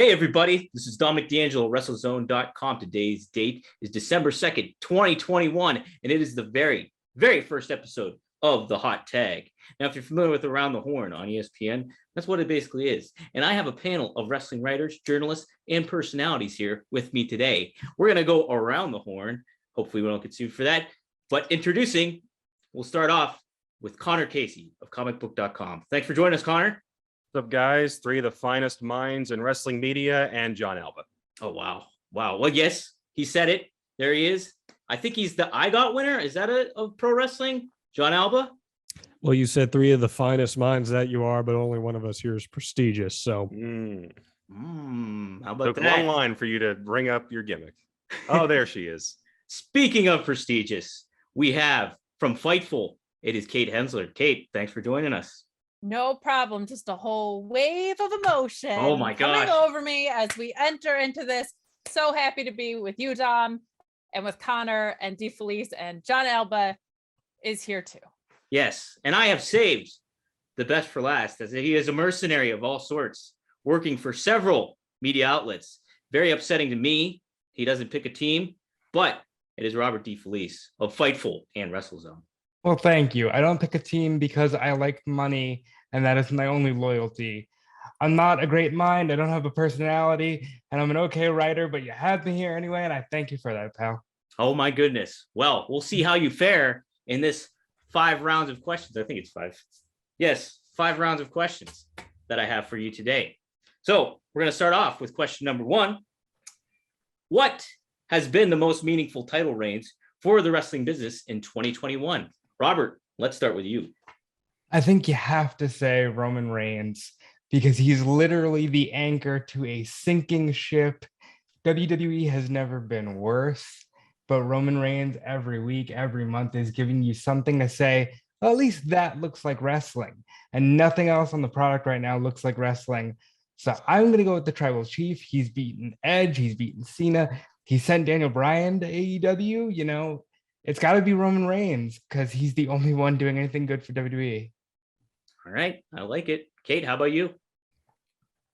Hey everybody, this is Dominic, DeAngelo, WrestleZone.com. Today's date is December 2nd, 2021, and it is the very, very first episode of the Hot Tag. Now, if you're familiar with Around the Horn on ESPN, that's what it basically is. And I have a panel of wrestling writers, journalists, and personalities here with me today. We're going to go around the horn. Hopefully we don't get sued for that. But introducing, we'll start off with Connor Casey of comicbook.com. Thanks for joining us, Connor. What's up, guys? Three of the finest minds in wrestling media, and John Alba. Oh, wow. Well, yes, he said it. There he is. I think he's the IGOT winner. Is that a pro wrestling? John Alba? Well, you said three of the finest minds that you are, but only one of us here is prestigious. So, how about Took that? a long line for you to bring up your gimmick. Oh, there she is. Speaking of prestigious, we have from Fightful, it is Kate Hensler. Kate, thanks for joining us. No problem. Just a whole wave of emotion coming over me as we enter into this. So happy to be with you, Dom, and with Connor and DeFelice, and John Alba is here too. Yes, and I have saved the best for last, as he is a mercenary of all sorts, working for several media outlets. Very upsetting to me. He doesn't pick a team, but it is Robert DeFelice of Fightful and WrestleZone. Well, thank you. I don't pick a team because I like money, and that is my only loyalty. I'm not a great mind. I don't have a personality, and I'm an okay writer, but you have me here anyway, and I thank you for that, pal. Oh, my goodness. Well, we'll see how you fare in this 5 rounds of questions. I think it's 5. Yes, 5 rounds of questions that I have for you today. So we're going to start off with question number 1. What has been the most meaningful title reigns for the wrestling business in 2021? Robert, let's start with you. I think you have to say Roman Reigns, because he's literally the anchor to a sinking ship. WWE has never been worse, but Roman Reigns every week, every month is giving you something to say, well, at least that looks like wrestling. And nothing else on the product right now looks like wrestling. So I'm going to go with the Tribal Chief. He's beaten Edge. He's beaten Cena. He sent Daniel Bryan to AEW. You know, it's got to be Roman Reigns because he's the only one doing anything good for WWE. All right. I like it. Kate, how about you?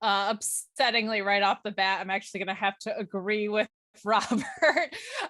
Upsettingly, right off the bat, I'm actually going to have to agree with Robert.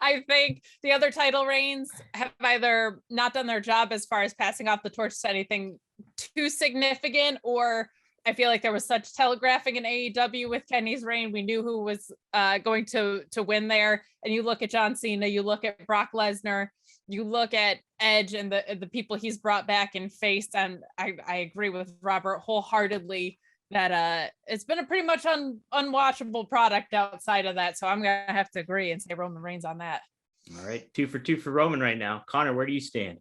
I think the other title reigns have either not done their job as far as passing off the torch to anything too significant, or I feel like there was such telegraphing in AEW with Kenny's reign. We knew who was going to win there. And you look at John Cena, you look at Brock Lesnar, you look at Edge and the people he's brought back and faced. And I agree with Robert wholeheartedly that it's been a pretty much unwatchable product outside of that. So I'm going to have to agree and say Roman Reigns on that. All right. 2 for 2 for Roman right now. Connor, where do you stand?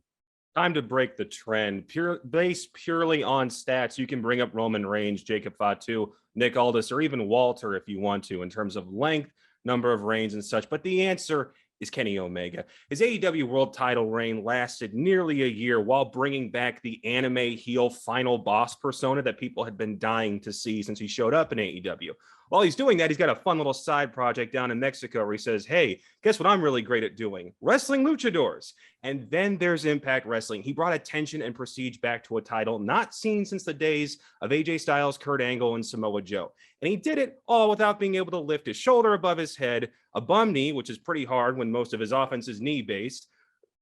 Time to break the trend. Based purely on stats, you can bring up Roman Reigns, Jacob Fatu, Nick Aldis, or even Walter if you want to, in terms of length, number of reigns and such. But the answer is Kenny Omega. His AEW world title reign lasted nearly a year while bringing back the anime heel final boss persona that people had been dying to see since he showed up in AEW. While he's doing that, he's got a fun little side project down in Mexico where he says, hey, guess what I'm really great at doing? Wrestling luchadors. And then there's Impact Wrestling. He brought attention and prestige back to a title not seen since the days of AJ Styles, Kurt Angle, and Samoa Joe. And he did it all without being able to lift his shoulder above his head, a bum knee, which is pretty hard when most of his offense is knee-based,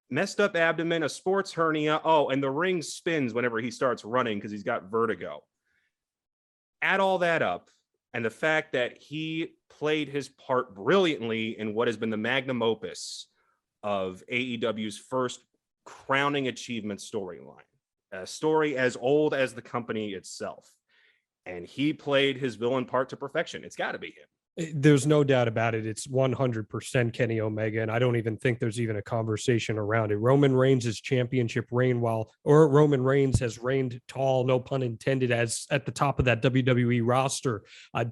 messed up abdomen, a sports hernia. Oh, and the ring spins whenever he starts running because he's got vertigo. Add all that up, and the fact that he played his part brilliantly in what has been the magnum opus of AEW's first crowning achievement storyline, a story as old as the company itself. And he played his villain part to perfection. It's got to be him. there's no doubt about it. It's 100% Kenny Omega, and I don't even think there's even a conversation around it. Roman Reigns' championship reign, Roman Reigns has reigned tall, no pun intended, as at the top of that WWE roster,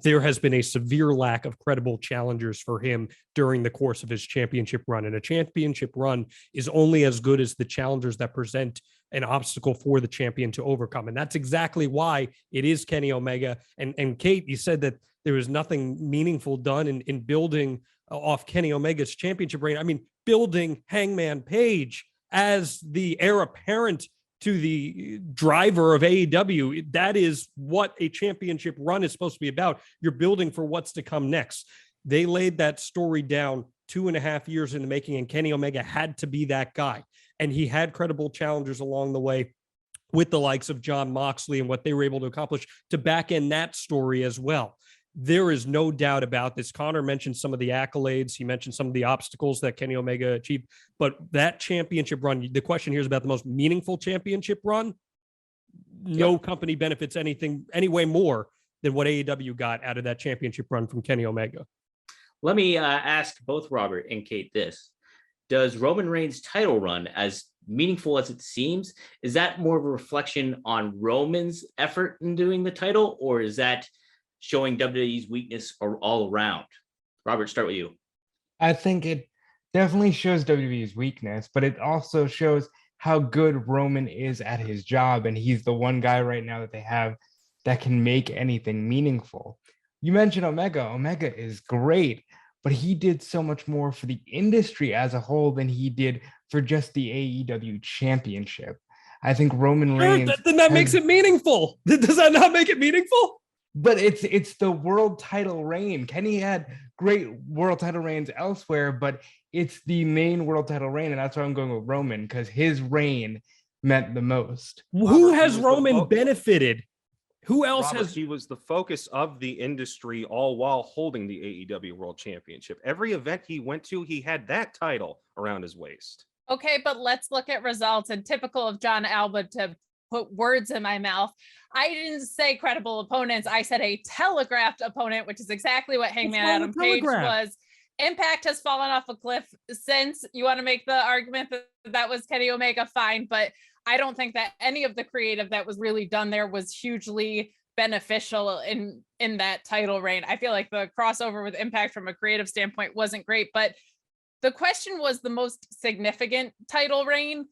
there has been a severe lack of credible challengers for him during the course of his championship run. And a championship run is only as good as the challengers that present an obstacle for the champion to overcome. And that's exactly why it is Kenny Omega. And Kate, you said that there was nothing meaningful done in building off Kenny Omega's championship reign. I mean, building Hangman Page as the heir apparent to the driver of AEW. That is what a championship run is supposed to be about. You're building for what's to come next. They laid that story down 2.5 years in the making, and Kenny Omega had to be that guy. And he had credible challengers along the way with the likes of Jon Moxley and what they were able to accomplish to back end that story as well. There is no doubt about this. Connor mentioned some of the accolades. He mentioned some of the obstacles that Kenny Omega achieved, but that championship run, the question here is about the most meaningful championship run. No company benefits any way more than what AEW got out of that championship run from Kenny Omega. Let me ask both Robert and Kate this. Does Roman Reigns' title run, as meaningful as it seems, is that more of a reflection on Roman's effort in doing the title, or is that showing WWE's weakness all around? Robert, start with you. I think it definitely shows WWE's weakness, but it also shows how good Roman is at his job. And he's the one guy right now that they have that can make anything meaningful. You mentioned Omega. Omega is great, but he did so much more for the industry as a whole than he did for just the AEW championship. I think Roman Reigns... Then that makes it meaningful. Does that not make it meaningful? But it's the world title reign. Kenny had great world title reigns elsewhere, but it's the main world title reign, and that's why I'm going with Roman, because his reign meant the most. Who has Roman benefited? Who else has? He was the focus of the industry all while holding the AEW World Championship. Every event he went to, he had that title around his waist. Okay, but let's look at results. And typical of John Alba to put words in my mouth, I didn't say credible opponents. I said a telegraphed opponent, which is exactly what Hangman Adam Page was. Impact has fallen off a cliff since. You want to make the argument that that was Kenny Omega, fine, but I don't think that any of the creative that was really done there was hugely beneficial in that title reign. I feel like the crossover with Impact from a creative standpoint wasn't great, but the question was the most significant title reign.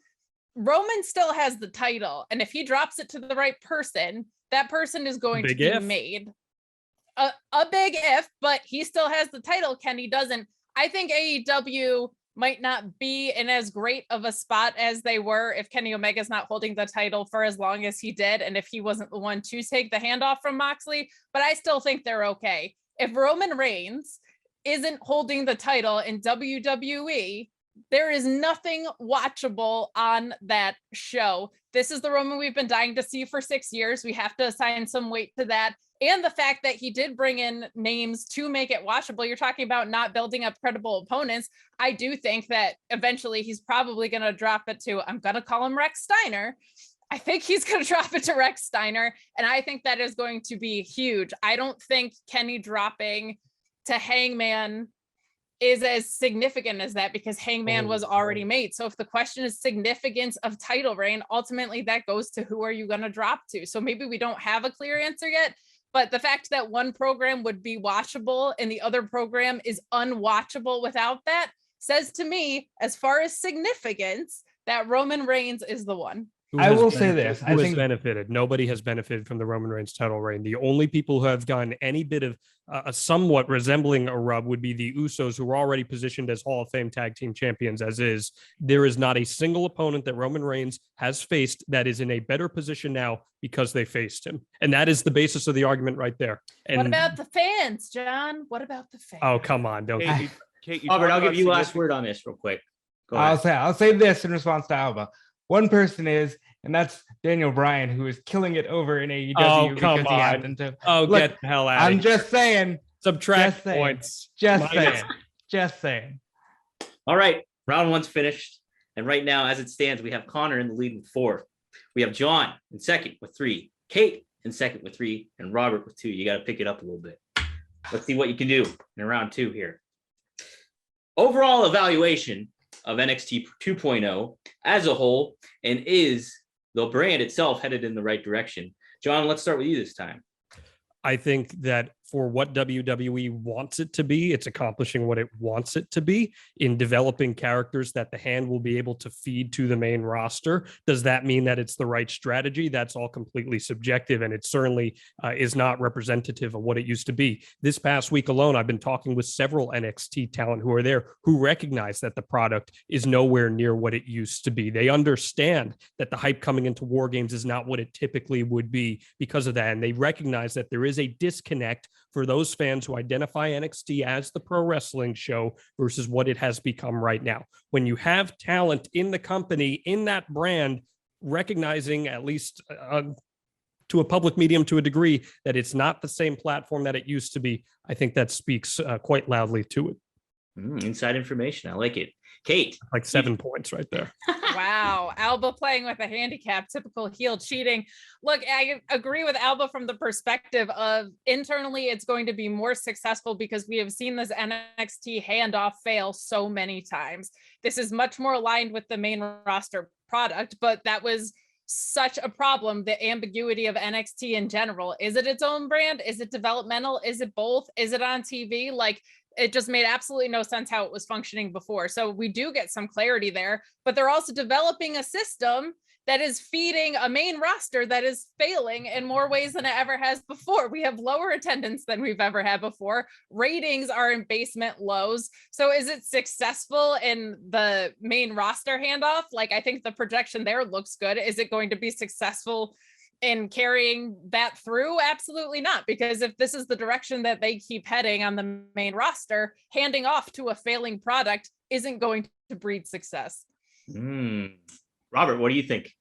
Roman still has the title, and if he drops it to the right person, that person is going to be made. A big if, but he still has the title. Kenny doesn't. I think AEW might not be in as great of a spot as they were if Kenny Omega's not holding the title for as long as he did, and if he wasn't the one to take the handoff from Moxley, but I still think they're okay. If Roman Reigns isn't holding the title in WWE, there is nothing watchable on that show. This is the Roman we've been dying to see for 6 years. We have to assign some weight to that. And the fact that he did bring in names to make it watchable. You're talking about not building up credible opponents. I do think that eventually he's probably going to drop it to, I'm going to call him Rex Steiner. I think he's going to drop it to Rex Steiner. And I think that is going to be huge. I don't think Kenny dropping to Hangman is as significant as that, because Hangman was already made. So if the question is significance of title reign, ultimately that goes to who are you going to drop to? So maybe we don't have a clear answer yet, but the fact that one program would be watchable and the other program is unwatchable without that says to me, as far as significance, that Roman Reigns is the one. I will say this. I think benefited. Nobody has benefited from the Roman Reigns title reign. The only people who have gotten any bit of a somewhat resembling a rub would be the Usos, who were already positioned as Hall of Fame tag team champions as is. There is not a single opponent that Roman Reigns has faced that is in a better position now because they faced him. And that is the basis of the argument right there. And what about the fans, John? What about the fans? Oh, come on. Don't Kate, Albert, I'll give you last word on this real quick. I'll say this in response to Alba. One person is, and that's Daniel Bryan, who is killing it over in AEW because he happened to. Get the hell out! I'm just saying. Subtract points. Just saying. All right, round one's finished, and right now, as it stands, we have Connor in the lead with 4. We have John in second with 3, Kate in second with 3, and Robert with 2. You got to pick it up a little bit. Let's see what you can do in round 2 here. Overall evaluation of NXT 2.0 as a whole, and is the brand itself headed in the right direction? John, let's start with you this time. I think that for what WWE wants it to be. It's accomplishing what it wants it to be in developing characters that the hand will be able to feed to the main roster. Does that mean that it's the right strategy? That's all completely subjective, and it certainly is not representative of what it used to be. This past week alone, I've been talking with several NXT talent who are there who recognize that the product is nowhere near what it used to be. They understand that the hype coming into War Games is not what it typically would be because of that. And they recognize that there is a disconnect for those fans who identify NXT as the pro wrestling show versus what it has become right now. When you have talent in the company, in that brand, recognizing at least to a public medium to a degree that it's not the same platform that it used to be, I think that speaks quite loudly to it. Inside information. I like it. Kate. Like 7 points right there. Wow. Alba playing with a handicap, typical heel cheating. Look, I agree with Alba from the perspective of internally, it's going to be more successful because we have seen this NXT handoff fail so many times. This is much more aligned with the main roster product, but that was such a problem, the ambiguity of NXT in general. Is it its own brand? Is it developmental? Is it both? Is it on TV? Like, it just made absolutely no sense how it was functioning before. So we do get some clarity there, but they're also developing a system that is feeding a main roster that is failing in more ways than it ever has before. We have lower attendance than we've ever had before. Ratings are in basement lows. So is it successful in the main roster handoff? Like, I think the projection there looks good. Is it going to be successful in carrying that through? Absolutely not, because if this is the direction that they keep heading on the main roster, handing off to a failing product isn't going to breed success. Robert, what do you think?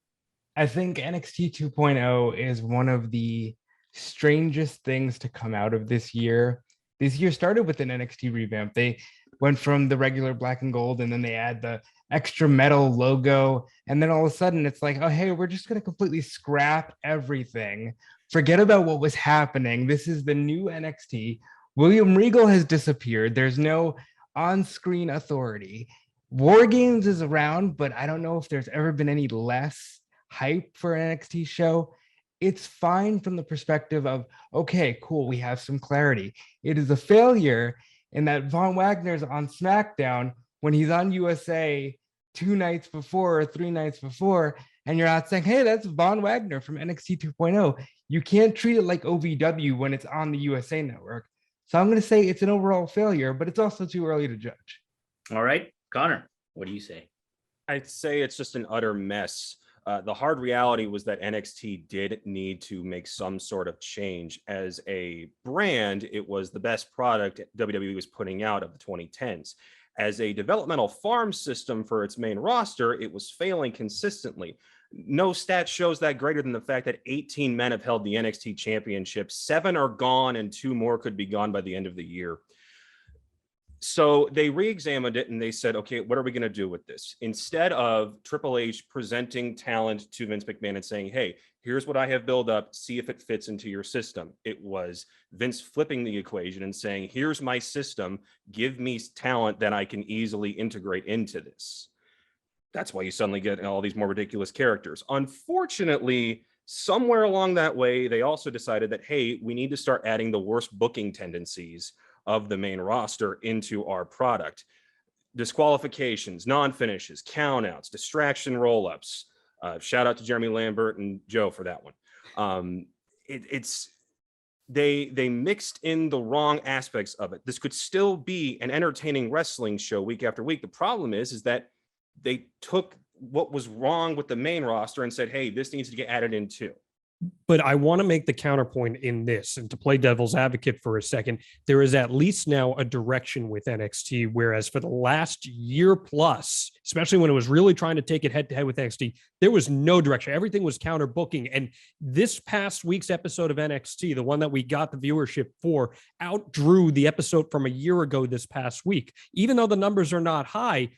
I think NXT 2.0 is one of the strangest things to come out of this year. This year started with an NXT revamp. They went from the regular black and gold, and then they add the extra metal logo. And then all of a sudden it's like, oh, hey, we're just going to completely scrap everything. Forget about what was happening. This is the new NXT. William Regal has disappeared. There's no on-screen authority. War Games is around, but I don't know if there's ever been any less hype for an NXT show. It's fine from the perspective of, okay, cool, we have some clarity. It is a failure in that Von Wagner's on SmackDown when he's on USA 2 nights before or 3 nights before, and you're not saying, hey, that's Von Wagner from NXT 2.0. You can't treat it like OVW when it's on the USA Network. So I'm going to say it's an overall failure, but it's also too early to judge. All right, Connor, what do you say? I'd say it's just an utter mess. The hard reality was that NXT did need to make some sort of change. As a brand, it was the best product WWE was putting out of the 2010s. As a developmental farm system for its main roster, it was failing consistently. No stat shows that greater than the fact that 18 men have held the NXT championship. 7 are gone and 2 more could be gone by the end of the year. So they re-examined it and they said, okay, what are we going to do with this? Instead of Triple H presenting talent to Vince McMahon and saying, hey, here's what I have built up, see if it fits into your system. It was Vince flipping the equation and saying, here's my system, give me talent that I can easily integrate into this. That's why you suddenly get all these more ridiculous characters. Unfortunately, somewhere along that way, they also decided that, hey, we need to start adding the worst booking tendencies of the main roster into our product. Disqualifications, non-finishes, countouts, distraction roll-ups. Shout out to Jeremy Lambert and Joe for that one. They mixed in the wrong aspects of it. This could still be an entertaining wrestling show week after week. The problem is that they took what was wrong with the main roster and said, hey, this needs to get added in too. But I want to make the counterpoint in this, and to play devil's advocate for a second, there is at least now a direction with NXT, whereas for the last year plus, especially when it was really trying to take it head to head with NXT, there was no direction. Everything was counter booking. And this past week's episode of NXT, the one that we got the viewership for, outdrew the episode from a year ago this past week. Even though the numbers are not high,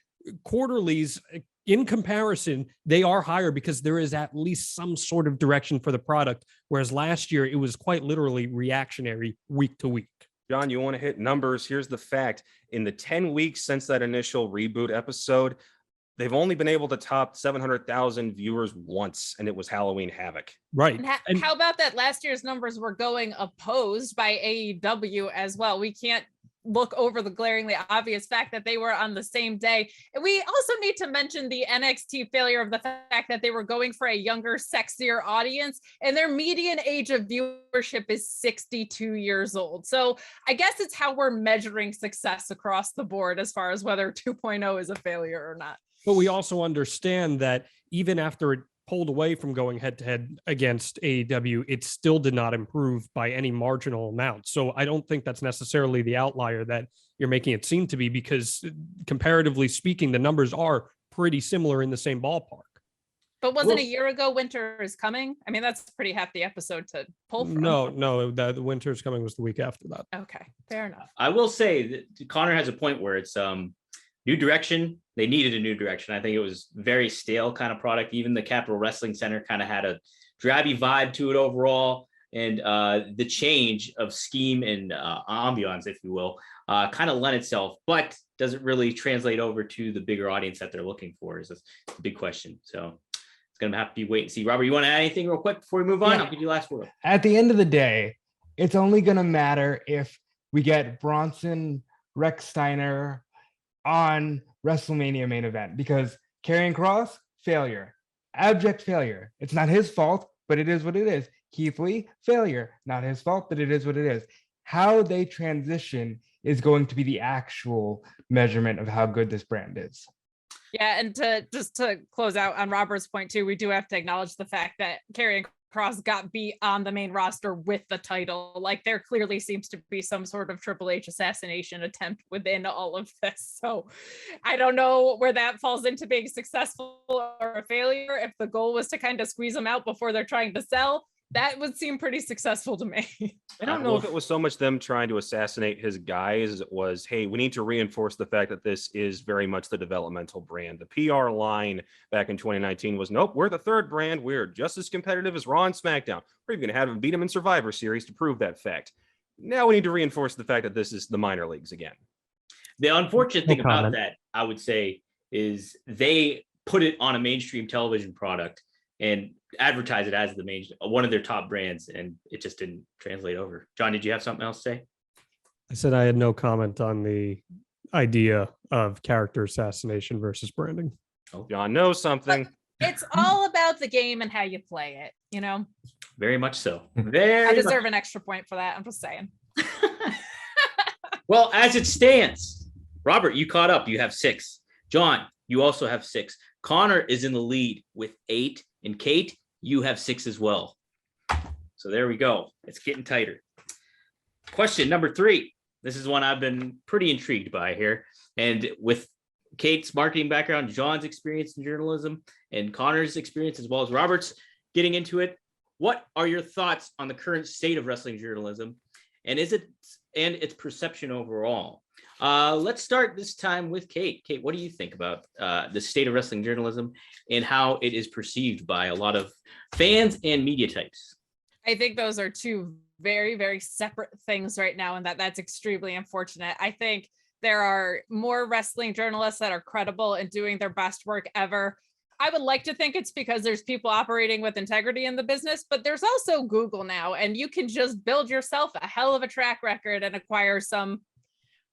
quarterlies, in comparison, they are higher because there is at least some sort of direction for the product, whereas last year it was quite literally reactionary week to week. John, you want to hit numbers? Here's the fact. In the 10 weeks since that initial reboot episode, they've only been able to top 700,000 viewers once, and it was Halloween Havoc. Right. And how about that last year's numbers were going opposed by AEW as well? We can't look over the glaringly obvious fact that they were on the same day. And we also need to mention the NXT failure of the fact that they were going for a younger, sexier audience, and their median age of viewership is 62 years old. So I guess it's how we're measuring success across the board as far as whether 2.0 is a failure or not. But we also understand that even after it pulled away from going head to head against AEW, it still did not improve by any marginal amount. So I don't think that's necessarily the outlier that you're making it seem to be, because comparatively speaking, the numbers are pretty similar in the same ballpark. But wasn't a year ago Winter is Coming? I mean, that's a pretty hefty episode to pull from. No, the Winter is Coming was the week after that. Okay, fair enough. I will say that Connor has a point where it's new direction. They needed a new direction. I think it was very stale kind of product. Even the Capitol Wrestling Center kind of had a drabby vibe to it overall. And the change of scheme and ambiance, if you will, kind of lent itself, but doesn't really translate over to the bigger audience that they're looking for. Is the big question. So it's going to have to be wait and see. Robert, you want to add anything real quick before we move on? Yeah. I'll give you the last word. At the end of the day, it's only going to matter if we get Bronson Rex-Steiner on WrestleMania main event, because Karrion Kross, failure, abject failure. It's not his fault, but it is what it is. Keith Lee, failure, not his fault, but it is what it is. How they transition is going to be the actual measurement of how good this brand is. Yeah, and to close out on Robert's point too, we do have to acknowledge the fact that Karrion Kross got beat on the main roster with the title. Like, there clearly seems to be some sort of Triple H assassination attempt within all of this. So I don't know where that falls into being successful or a failure. If the goal was to kind of squeeze them out before they're trying to sell, that would seem pretty successful to me. I don't know if it was so much them trying to assassinate his guys as it was, hey, we need to reinforce the fact that this is very much the developmental brand. The PR line back in 2019 was, nope, we're the third brand. We're just as competitive as Raw and SmackDown. We're even going to have them beat them in Survivor Series to prove that fact. Now we need to reinforce the fact that this is the minor leagues again. The unfortunate thing about that, I would say, is they put it on a mainstream television product and advertise it as one of their top brands, and it just didn't translate over. John, did you have something else to say? I said I had no comment on the idea of character assassination versus branding. Oh, John knows something. But it's all about the game and how you play it, you know? Very much so. I deserve an extra point for that. I'm just saying. Well, as it stands, Robert, you caught up. You have 6. John, you also have 6. Connor is in the lead with 8. And Kate, you have 6 as well. So there we go. It's getting tighter. Question number 3. This is one I've been pretty intrigued by here. And with Kate's marketing background, John's experience in journalism, and Connor's experience, as well as Robert's getting into it, what are your thoughts on the current state of wrestling journalism, and its perception overall? Let's start this time with Kate. Kate, what do you think about the state of wrestling journalism and how it is perceived by a lot of fans and media types? I think those are two very, very separate things right now, and that's extremely unfortunate. I think there are more wrestling journalists that are credible and doing their best work ever. I would like to think it's because there's people operating with integrity in the business, but there's also Google now, and you can just build yourself a hell of a track record and acquire some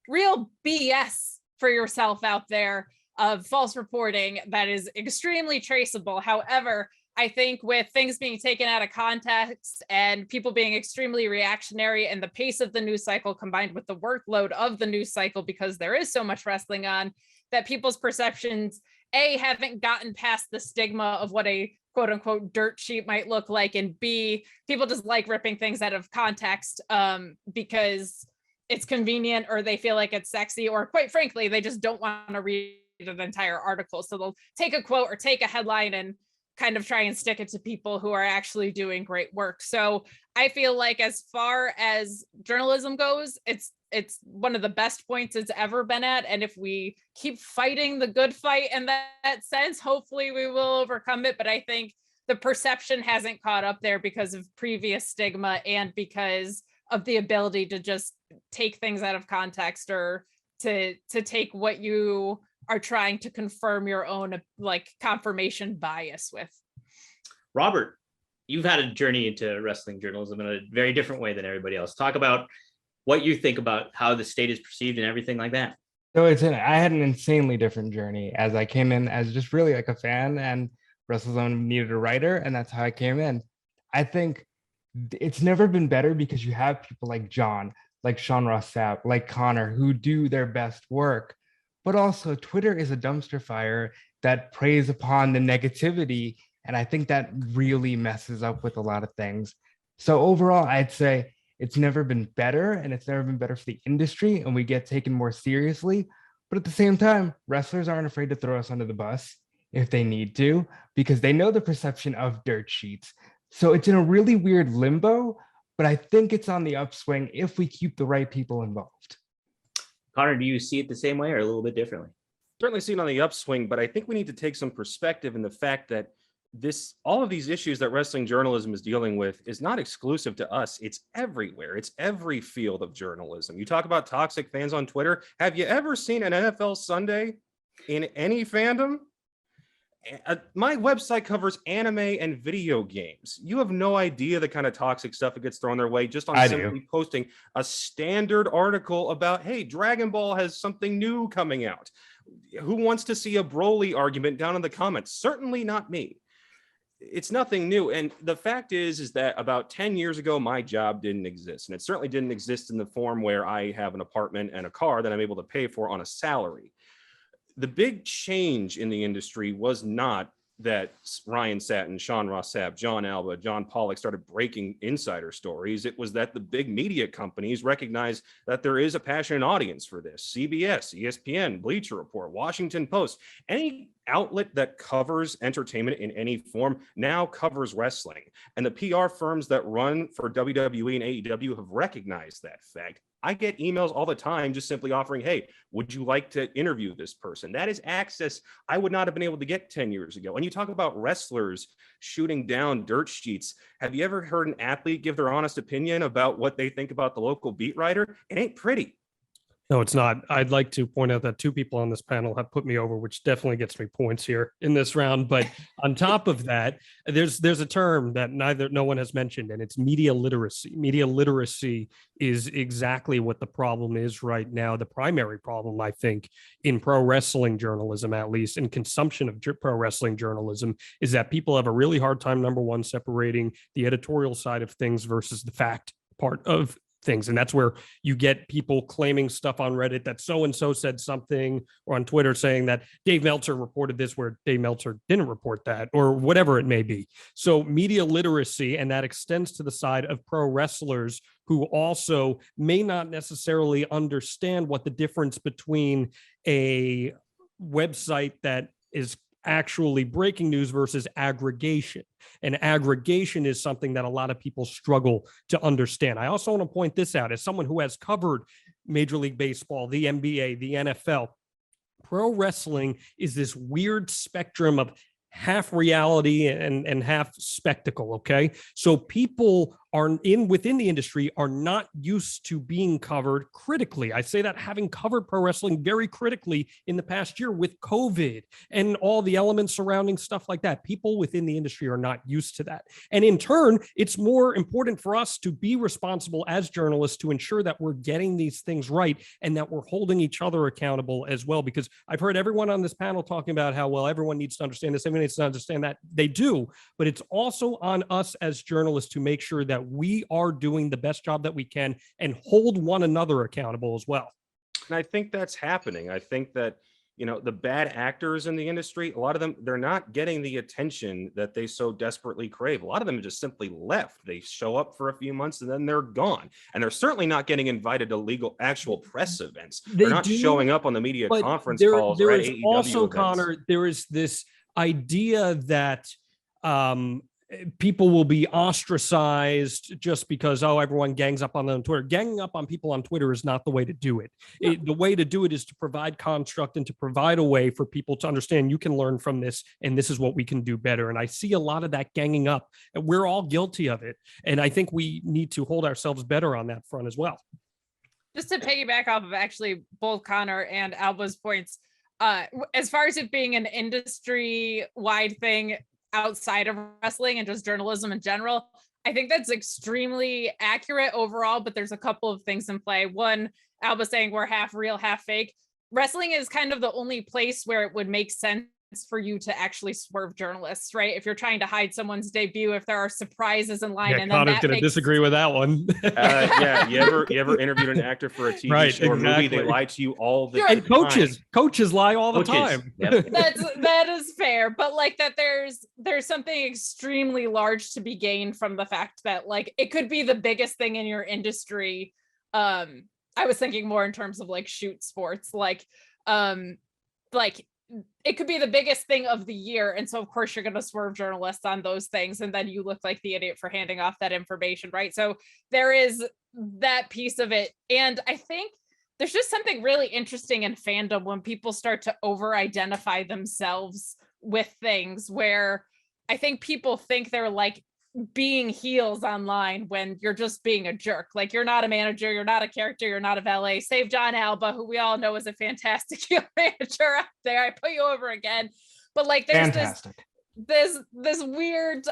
real BS for yourself out there of false reporting that is extremely traceable. However, I think with things being taken out of context and people being extremely reactionary, and the pace of the news cycle combined with the workload of the news cycle, because there is so much wrestling on, that people's perceptions, A, haven't gotten past the stigma of what a quote unquote dirt sheet might look like, and B, people just like ripping things out of context because it's convenient, or they feel like it's sexy, or quite frankly, they just don't want to read an entire article. So they'll take a quote or take a headline and kind of try and stick it to people who are actually doing great work. So I feel like as far as journalism goes, it's one of the best points it's ever been at. And if we keep fighting the good fight in that sense, hopefully we will overcome it. But I think the perception hasn't caught up there because of previous stigma and because of the ability to just take things out of context, or to take what you are trying to confirm your own like confirmation bias with. Robert, you've had a journey into wrestling journalism in a very different way than everybody else. Talk about what you think about how the state is perceived and everything like that. So I had an insanely different journey as I came in as just really like a fan, and WrestleZone needed a writer, and that's how I came in. I think it's never been better because you have people like John, like Sean Ross Sapp, like Connor, who do their best work. But also Twitter is a dumpster fire that preys upon the negativity. And I think that really messes up with a lot of things. So overall, I'd say it's never been better, and it's never been better for the industry, and we get taken more seriously. But at the same time, wrestlers aren't afraid to throw us under the bus if they need to, because they know the perception of dirt sheets. So it's in a really weird limbo, but I think it's on the upswing if we keep the right people involved. Connor, do you see it the same way or a little bit differently? Certainly seen on the upswing, but I think we need to take some perspective in the fact that all of these issues that wrestling journalism is dealing with is not exclusive to us. It's everywhere. It's every field of journalism. You talk about toxic fans on Twitter. Have you ever seen an NFL Sunday in any fandom? My website covers anime and video games. You have no idea the kind of toxic stuff that gets thrown their way just on simply posting a standard article about, hey, Dragon Ball has something new coming out. Who wants to see a Broly argument down in the comments? Certainly not me. It's nothing new. And the fact is that about 10 years ago, my job didn't exist. And it certainly didn't exist in the form where I have an apartment and a car that I'm able to pay for on a salary. The big change in the industry was not that Ryan Satin, Sean Ross Sapp, John Alba, John Pollock started breaking insider stories. It was that the big media companies recognized that there is a passionate audience for this. CBS, ESPN, Bleacher Report, Washington Post, any outlet that covers entertainment in any form now covers wrestling. And the PR firms that run for WWE and AEW have recognized that fact. I get emails all the time just simply offering, hey, would you like to interview this person? That is access I would not have been able to get 10 years ago. And you talk about wrestlers shooting down dirt sheets. Have you ever heard an athlete give their honest opinion about what they think about the local beat writer? It ain't pretty. No, it's not. I'd like to point out that two people on this panel have put me over, which definitely gets me points here in this round. But on top of that, there's a term that no one has mentioned, and it's media literacy. Media literacy is exactly what the problem is right now. The primary problem, I think, in pro wrestling journalism, at least in consumption of pro wrestling journalism, is that people have a really hard time, number one, separating the editorial side of things versus the fact part of things. And that's where you get people claiming stuff on Reddit that so-and-so said something, or on Twitter saying that Dave Meltzer reported this where Dave Meltzer didn't report that, or whatever it may be. So media literacy, and that extends to the side of pro wrestlers who also may not necessarily understand what the difference between a website that is actually breaking news versus aggregation. And aggregation is something that a lot of people struggle to understand. I also want to point this out as someone who has covered Major League Baseball, the NBA, the NFL. Pro wrestling is this weird spectrum of half reality and half spectacle. Okay. So people within the industry are not used to being covered critically. I say that having covered pro wrestling very critically in the past year with COVID and all the elements surrounding stuff like that. People within the industry are not used to that. And in turn, it's more important for us to be responsible as journalists to ensure that we're getting these things right and that we're holding each other accountable as well. Because I've heard everyone on this panel talking about how, well, everyone needs to understand this, everyone needs to understand that. They do, but it's also on us as journalists to make sure that we are doing the best job that we can and hold one another accountable as well. And I think that's happening. I think that, the bad actors in the industry, a lot of them, they're not getting the attention that they so desperately crave. A lot of them just simply left. They show up for a few months and then they're gone. And they're certainly not getting invited to actual press events. They're not showing up on the media conference calls. There or at is AEW also, events. Connor, there is this idea that people will be ostracized just because, everyone gangs up on them on Twitter. Ganging up on people on Twitter is not the way to do it. No. The way to do it is to provide construct and to provide a way for people to understand you can learn from this and this is what we can do better. And I see a lot of that ganging up, and we're all guilty of it. And I think we need to hold ourselves better on that front as well. Just to piggyback off of actually both Connor and Alba's points, as far as it being an industry-wide thing outside of wrestling and just journalism in general, I think that's extremely accurate overall, but there's a couple of things in play. One, Alba saying we're half real, half fake. Wrestling is kind of the only place where it would make sense for you to actually swerve journalists, right? If you're trying to hide someone's debut, if there are surprises in line, Yeah, and Connor's then going to disagree with that one. Yeah, you ever interviewed an actor for a TV Right, show or movie? exactly. They lie to you all the Sure. time. And coaches lie all the time. Yep. that is fair, but like that there's something extremely large to be gained from the fact that like it could be the biggest thing in your industry. I was thinking more in terms of like shoot sports, like it could be the biggest thing of the year, and so of course you're going to swerve journalists on those things, and then you look like the idiot for handing off that information, right? So there is that piece of it, and I think there's just something really interesting in fandom when people start to over-identify themselves with things, where I think people think they're like being heels online when you're just being a jerk. Like, you're not a manager, you're not a character, you're not a valet. Save John Alba, who we all know is a fantastic heel manager out there. I put you over again. But like, there's this weird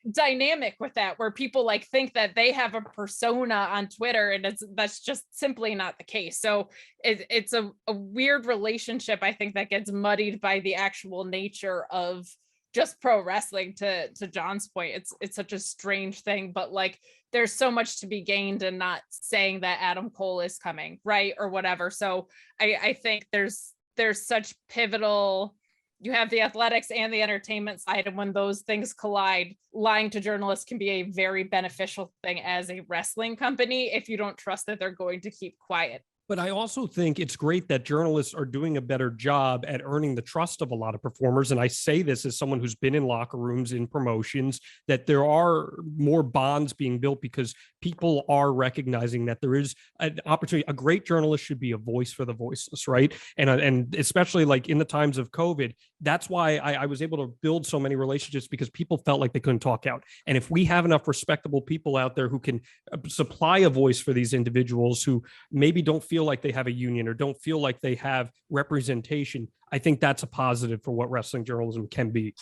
dynamic with that, where people like think that they have a persona on Twitter, and that's just simply not the case. So it's a weird relationship, I think, that gets muddied by the actual nature of just pro wrestling. To John's point, it's such a strange thing, but like there's so much to be gained in not saying that Adam Cole is coming, right, or whatever. So I think there's such pivotal, you have the athletics and the entertainment side, and when those things collide, lying to journalists can be a very beneficial thing as a wrestling company if you don't trust that they're going to keep quiet. But I also think it's great that journalists are doing a better job at earning the trust of a lot of performers. And I say this as someone who's been in locker rooms, in promotions, that there are more bonds being built because people are recognizing that there is an opportunity. A great journalist should be a voice for the voiceless, right? And especially like in the times of COVID, that's why I was able to build so many relationships, because people felt like they couldn't talk out. And if we have enough respectable people out there who can supply a voice for these individuals who maybe don't feel like they have a union or don't feel like they have representation, I think that's a positive for what wrestling journalism can be.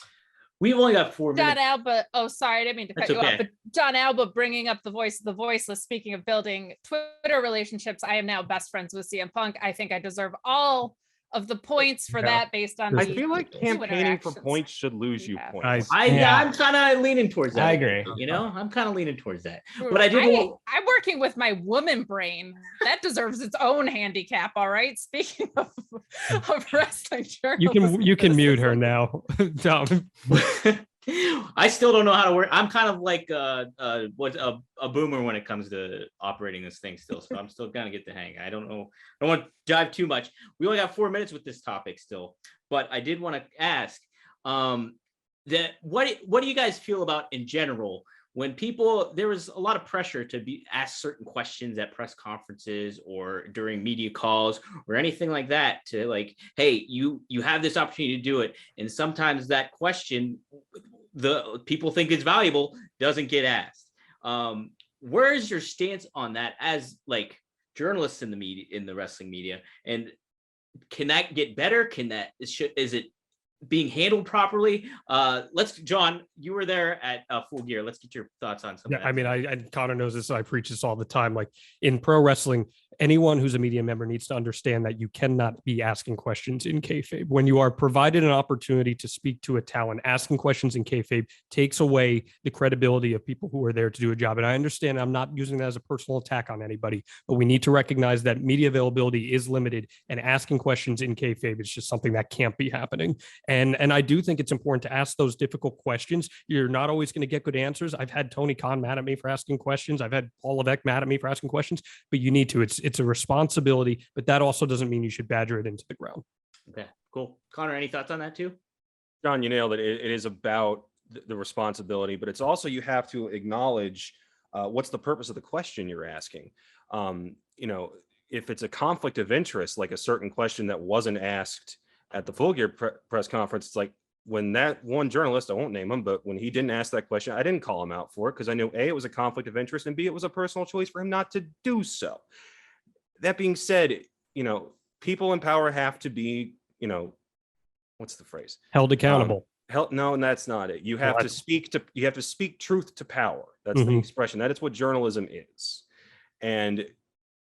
We've only got 4 minutes. John Alba, oh, sorry, I didn't mean to cut you off, but John Alba bringing up the voice of the voiceless. Speaking of building Twitter relationships, I am now best friends with CM Punk. I think I deserve all of the points for that based on I feel like campaigning for points should lose you points. I'm kind of leaning towards that. I agree. You know, I'm kind of leaning towards that. But I'm working with my woman brain. That deserves its own handicap. All right. Speaking of wrestling journalism, you can mute her now. I still don't know how to work. I'm kind of like a boomer when it comes to operating this thing still. So I'm still gonna get the hang. I don't know. I don't want to dive too much. We only got 4 minutes with this topic still, but I did want to ask that what do you guys feel about in general when there was a lot of pressure to be asked certain questions at press conferences or during media calls or anything like that, to like, hey, you have this opportunity to do it. And sometimes that question, the people think it's valuable, doesn't get asked. Where is your stance on that as like journalists in the media, in the wrestling media? And can that get better? Is it being handled properly? John, you were there at Full Gear. Let's get your thoughts on something. Yeah, I mean, Connor knows this. I preach this all the time. Like in pro wrestling, anyone who's a media member needs to understand that you cannot be asking questions in kayfabe. When you are provided an opportunity to speak to a talent, asking questions in kayfabe takes away the credibility of people who are there to do a job. And I understand I'm not using that as a personal attack on anybody, but we need to recognize that media availability is limited, and asking questions in kayfabe is just something that can't be happening. And I do think it's important to ask those difficult questions. You're not always going to get good answers. I've had Tony Khan mad at me for asking questions. I've had Paul Levesque mad at me for asking questions, but you need to. It's a responsibility, but that also doesn't mean you should badger it into the ground. Okay, cool. Connor, any thoughts on that too? John, you nailed it. It is about the responsibility, but it's also, you have to acknowledge what's the purpose of the question you're asking. If it's a conflict of interest, like a certain question that wasn't asked at the Full Gear press conference, it's like when that one journalist, I won't name him, but when he didn't ask that question, I didn't call him out for it because I knew A, it was a conflict of interest, and B, it was a personal choice for him not to do so. That being said, people in power have to be what's the phrase? Held accountable. No, and that's not it. You have to speak truth to power. That's the expression. That is what journalism is. And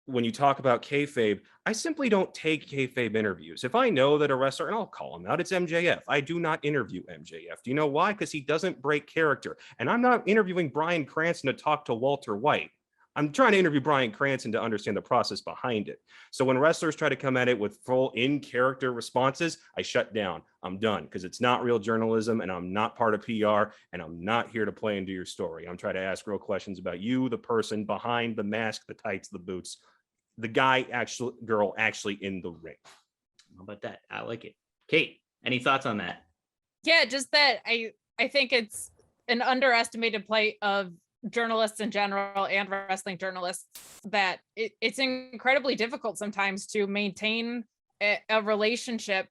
when you talk about kayfabe, I simply don't take kayfabe interviews. If I know that a wrestler, and I'll call him out, it's MJF. I do not interview MJF. Do you know why? Because he doesn't break character. And I'm not interviewing Bryan Cranston to talk to Walter White. I'm trying to interview Bryan Cranston to understand the process behind it. So when wrestlers try to come at it with full in-character responses, I shut down. I'm done, because it's not real journalism, and I'm not part of PR, and I'm not here to play into your story. I'm trying to ask real questions about you, the person behind the mask, the tights, the boots, the girl actually in the ring. How about that? I like it. Kate, any thoughts on that? Yeah, just that I think it's an underestimated plight of journalists in general and wrestling journalists, that it's incredibly difficult sometimes to maintain a relationship,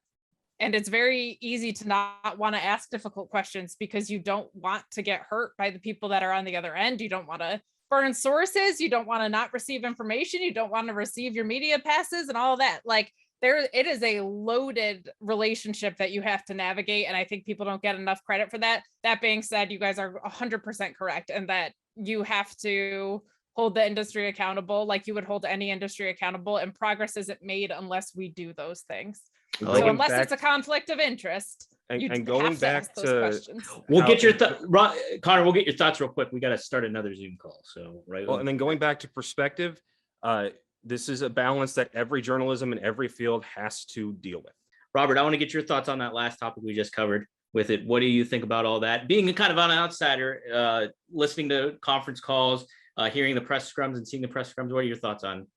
and it's very easy to not want to ask difficult questions because you don't want to get hurt by the people that are on the other end. You don't want to burn sources, you don't want to not receive information, you don't want to receive your media passes and all of that. Like, it is a loaded relationship that you have to navigate, and I think people don't get enough credit for that. That being said, you guys are 100% correct, and that you have to hold the industry accountable like you would hold any industry accountable, and progress isn't made unless we do those things. So unless it's a conflict of interest, and going back to we'll get your Connor, we'll get your thoughts real quick. We got to start another Zoom call, so right. Well, and then going back to perspective, this is a balance that every journalism in every field has to deal with. Robert, I want to get your thoughts on that last topic we just covered with it. What do you think about all that? Being a kind of an outsider, listening to conference calls, hearing the press scrums and seeing the press scrums. What are your thoughts on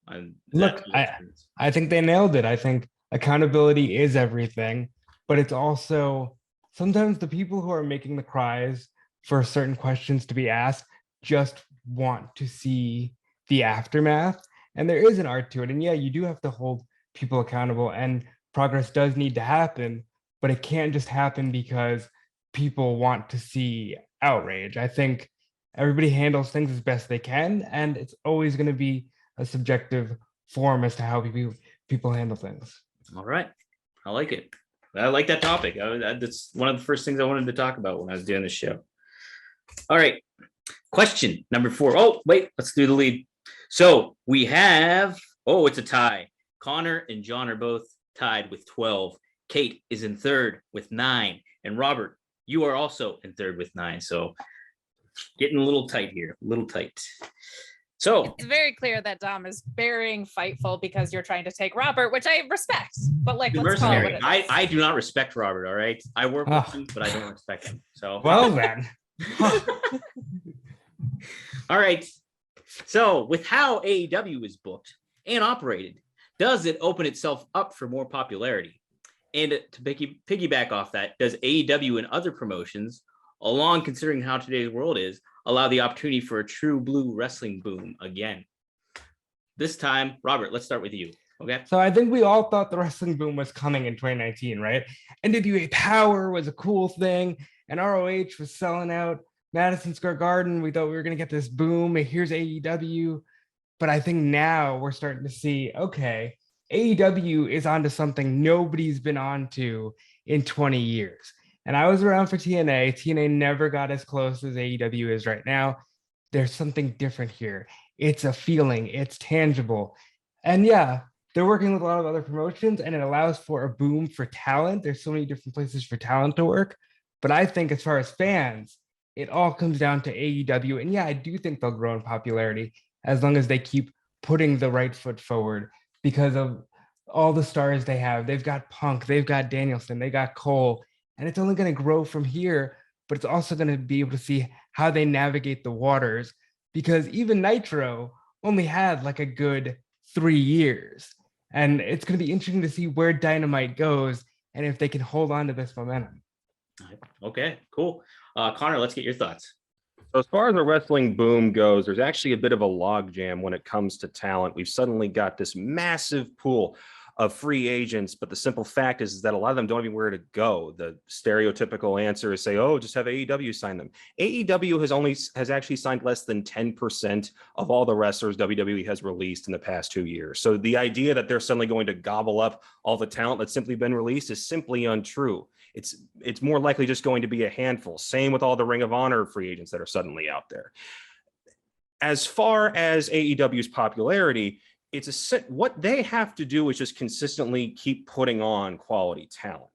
Look, I think they nailed it. I think accountability is everything, but it's also sometimes the people who are making the cries for certain questions to be asked just want to see the aftermath. And there is an art to it. And yeah, you do have to hold people accountable, and progress does need to happen, but it can't just happen because people want to see outrage. I think everybody handles things as best they can, and it's always going to be a subjective form as to how people handle things. All right. I like it. I like that topic. That's one of the first things I wanted to talk about when I was doing this show. All right. Question number 4. Oh, wait, let's do the lead. So we have, it's a tie. Connor and John are both tied with 12. Kate is in third with 9. And Robert, you are also in third with 9. So getting a little tight here, a little tight. So it's very clear that Dom is burying Fightful because you're trying to take Robert, which I respect. But let's call it what it is. I do not respect Robert. All right, I work with him, but I don't respect him. So well then. All right. So with how AEW is booked and operated, does it open itself up for more popularity? And to piggyback off that, does AEW and other promotions, along considering how today's world is, allow the opportunity for a true blue wrestling boom again? This time, Robert, let's start with you. Okay. So I think we all thought the wrestling boom was coming in 2019, right? NWA Power was a cool thing, and ROH was selling out Madison Square Garden. We thought we were going to get this boom. Here's AEW. But I think now we're starting to see, okay, AEW is onto something nobody's been onto in 20 years. And I was around for TNA. TNA never got as close as AEW is right now. There's something different here. It's a feeling. It's tangible. And yeah, they're working with a lot of other promotions, and it allows for a boom for talent. There's so many different places for talent to work. But I think as far as fans, it all comes down to AEW. And yeah, I do think they'll grow in popularity as long as they keep putting the right foot forward because of all the stars they have. They've got Punk, they've got Danielson, they got Cole, and it's only going to grow from here, but it's also going to be able to see how they navigate the waters, because even Nitro only had like a good 3 years. And it's going to be interesting to see where Dynamite goes and if they can hold on to this momentum. Okay, cool. Connor, let's get your thoughts. So as far as the wrestling boom goes, there's actually a bit of a logjam when it comes to talent. We've suddenly got this massive pool of free agents, but the simple fact is that a lot of them don't even know where to go. The stereotypical answer is say, oh, just have AEW sign them. AEW has actually signed less than 10% of all the wrestlers WWE has released in the past 2 years. So the idea that they're suddenly going to gobble up all the talent that's simply been released is simply untrue. It's more likely just going to be a handful. Same with all the Ring of Honor free agents that are suddenly out there. As far as AEW's popularity, what they have to do is just consistently keep putting on quality talent,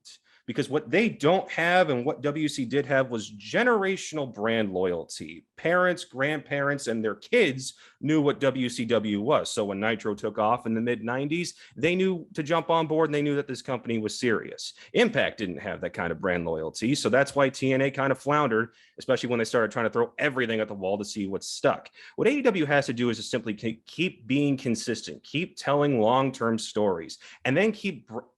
because what they don't have and what WC did have was generational brand loyalty. Parents, grandparents, and their kids knew what WCW was. So when Nitro took off in the mid-90s, they knew to jump on board and they knew that this company was serious. Impact didn't have that kind of brand loyalty. So that's why TNA kind of floundered, especially when they started trying to throw everything at the wall to see what stuck. What AEW has to do is to simply keep being consistent, keep telling long-term stories, and then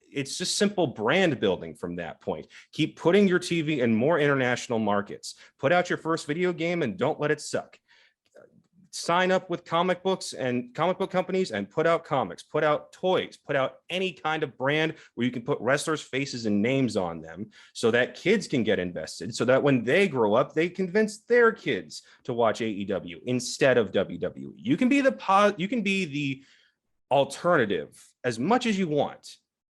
it's just simple brand building from that point. Keep putting your TV in more international markets. Put out your first video game and don't let it suck. Sign up with comic books and comic book companies and put out comics, put out toys, put out any kind of brand where you can put wrestlers' faces and names on them so that kids can get invested, so that when they grow up, they convince their kids to watch AEW instead of WWE. You can be the alternative as much as you want,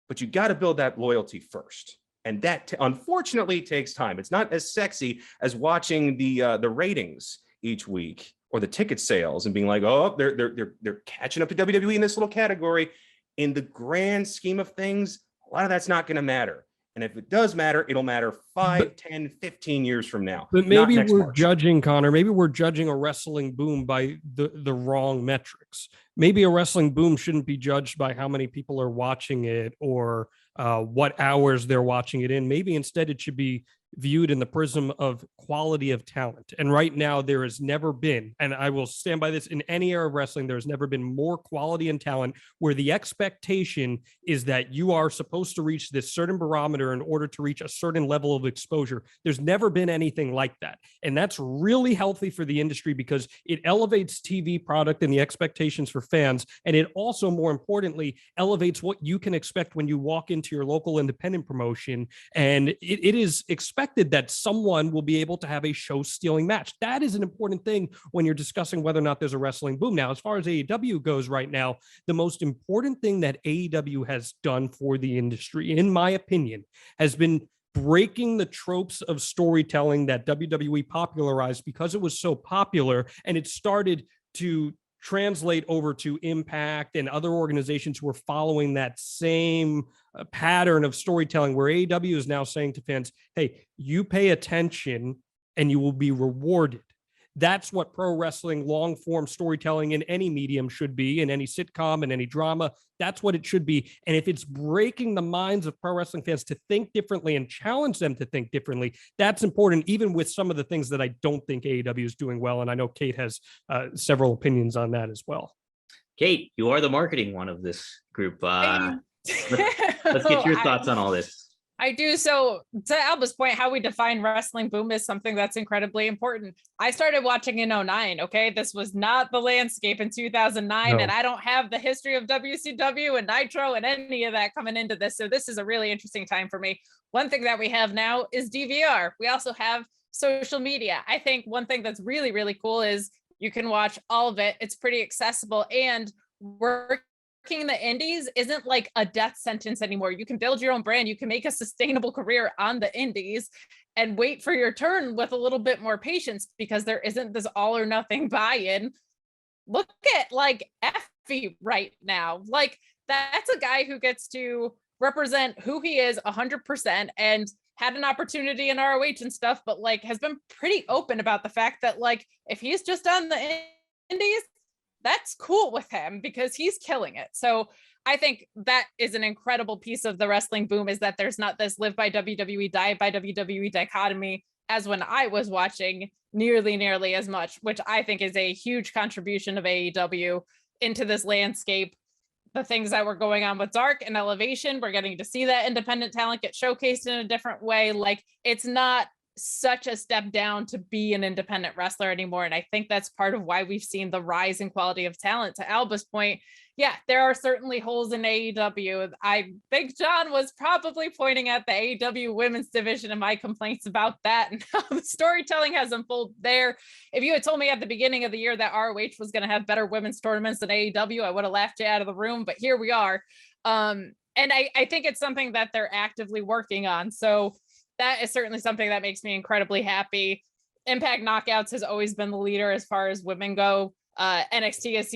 but you got to build that loyalty first. And that unfortunately takes time. It's not as sexy as watching the ratings each week or the ticket sales and being like, oh, they're catching up to WWE in this little category. In the grand scheme of things, a lot of that's not going to matter. And if it does matter, it'll matter 5, 10, 15 years from now. But maybe we're judging, Connor, maybe we're judging a wrestling boom by the wrong metrics. Maybe a wrestling boom shouldn't be judged by how many people are watching it or what hours they're watching it in. Maybe instead it should be viewed in the prism of quality of talent. And right now there has never been, and I will stand by this, in any era of wrestling, there's never been more quality and talent where the expectation is that you are supposed to reach this certain barometer in order to reach a certain level of exposure. There's never been anything like that. And that's really healthy for the industry because it elevates TV product and the expectations for fans. And it also, more importantly, elevates what you can expect when you walk into your local independent promotion. And it is expected that someone will be able to have a show-stealing match. That is an important thing when you're discussing whether or not there's a wrestling boom. Now, as far as AEW goes right now, the most important thing that AEW has done for the industry, in my opinion, has been breaking the tropes of storytelling that WWE popularized because it was so popular, and it started to translate over to Impact and other organizations who are following that same pattern of storytelling, where AEW is now saying to fans, hey, you pay attention and you will be rewarded. That's what pro wrestling long form storytelling in any medium should be, in any sitcom and any drama. That's what it should be. And if it's breaking the minds of pro wrestling fans to think differently and challenge them to think differently, that's important, even with some of the things that I don't think AEW is doing well. And I know Kate has several opinions on that as well. Kate, you are the marketing one of this group. Let's get your thoughts on all this. I do. So to Alba's point, how we define wrestling boom is something that's incredibly important. I started watching in 2009. Okay. This was not the landscape in 2009. No. And I don't have the history of WCW and Nitro and any of that coming into this. So this is a really interesting time for me. One thing that we have now is DVR. We also have social media. I think one thing that's really, really cool is you can watch all of it. It's pretty accessible, and working the indies isn't like a death sentence anymore. You can build your own brand. You can make a sustainable career on the indies and wait for your turn with a little bit more patience, because there isn't this all or nothing buy-in. Look at like Effie right now. Like, that's a guy who gets to represent who he is 100% and had an opportunity in ROH and stuff, but like has been pretty open about the fact that like, if he's just on the indies, that's cool with him because he's killing it. So I think that is an incredible piece of the wrestling boom, is that there's not this live by WWE, die by WWE dichotomy as when I was watching nearly as much, which I think is a huge contribution of AEW into this landscape. The things that were going on with Dark and Elevation, we're getting to see that independent talent get showcased in a different way. Like, it's not such a step down to be an independent wrestler anymore. And I think that's part of why we've seen the rise in quality of talent. To Alba's point, yeah, there are certainly holes in AEW. I think John was probably pointing at the AEW women's division and my complaints about that and how the storytelling has unfolded there. If you had told me at the beginning of the year that ROH was going to have better women's tournaments than AEW, I would have laughed you out of the room, but here we are. And I think it's something that they're actively working on. So that is certainly something that makes me incredibly happy. Impact Knockouts has always been the leader as far as women go. NXT has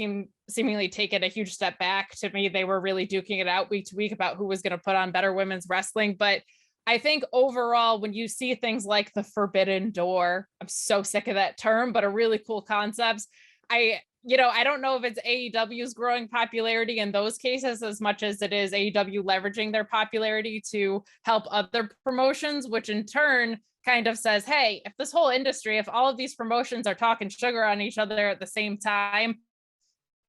seemingly taken a huge step back. To me, they were really duking it out week to week about who was going to put on better women's wrestling. But I think overall, when you see things like the Forbidden Door, I'm so sick of that term, but a really cool concepts. I don't know if it's AEW's growing popularity in those cases as much as it is AEW leveraging their popularity to help other promotions, which in turn kind of says, hey, if this whole industry, if all of these promotions are talking sugar on each other at the same time,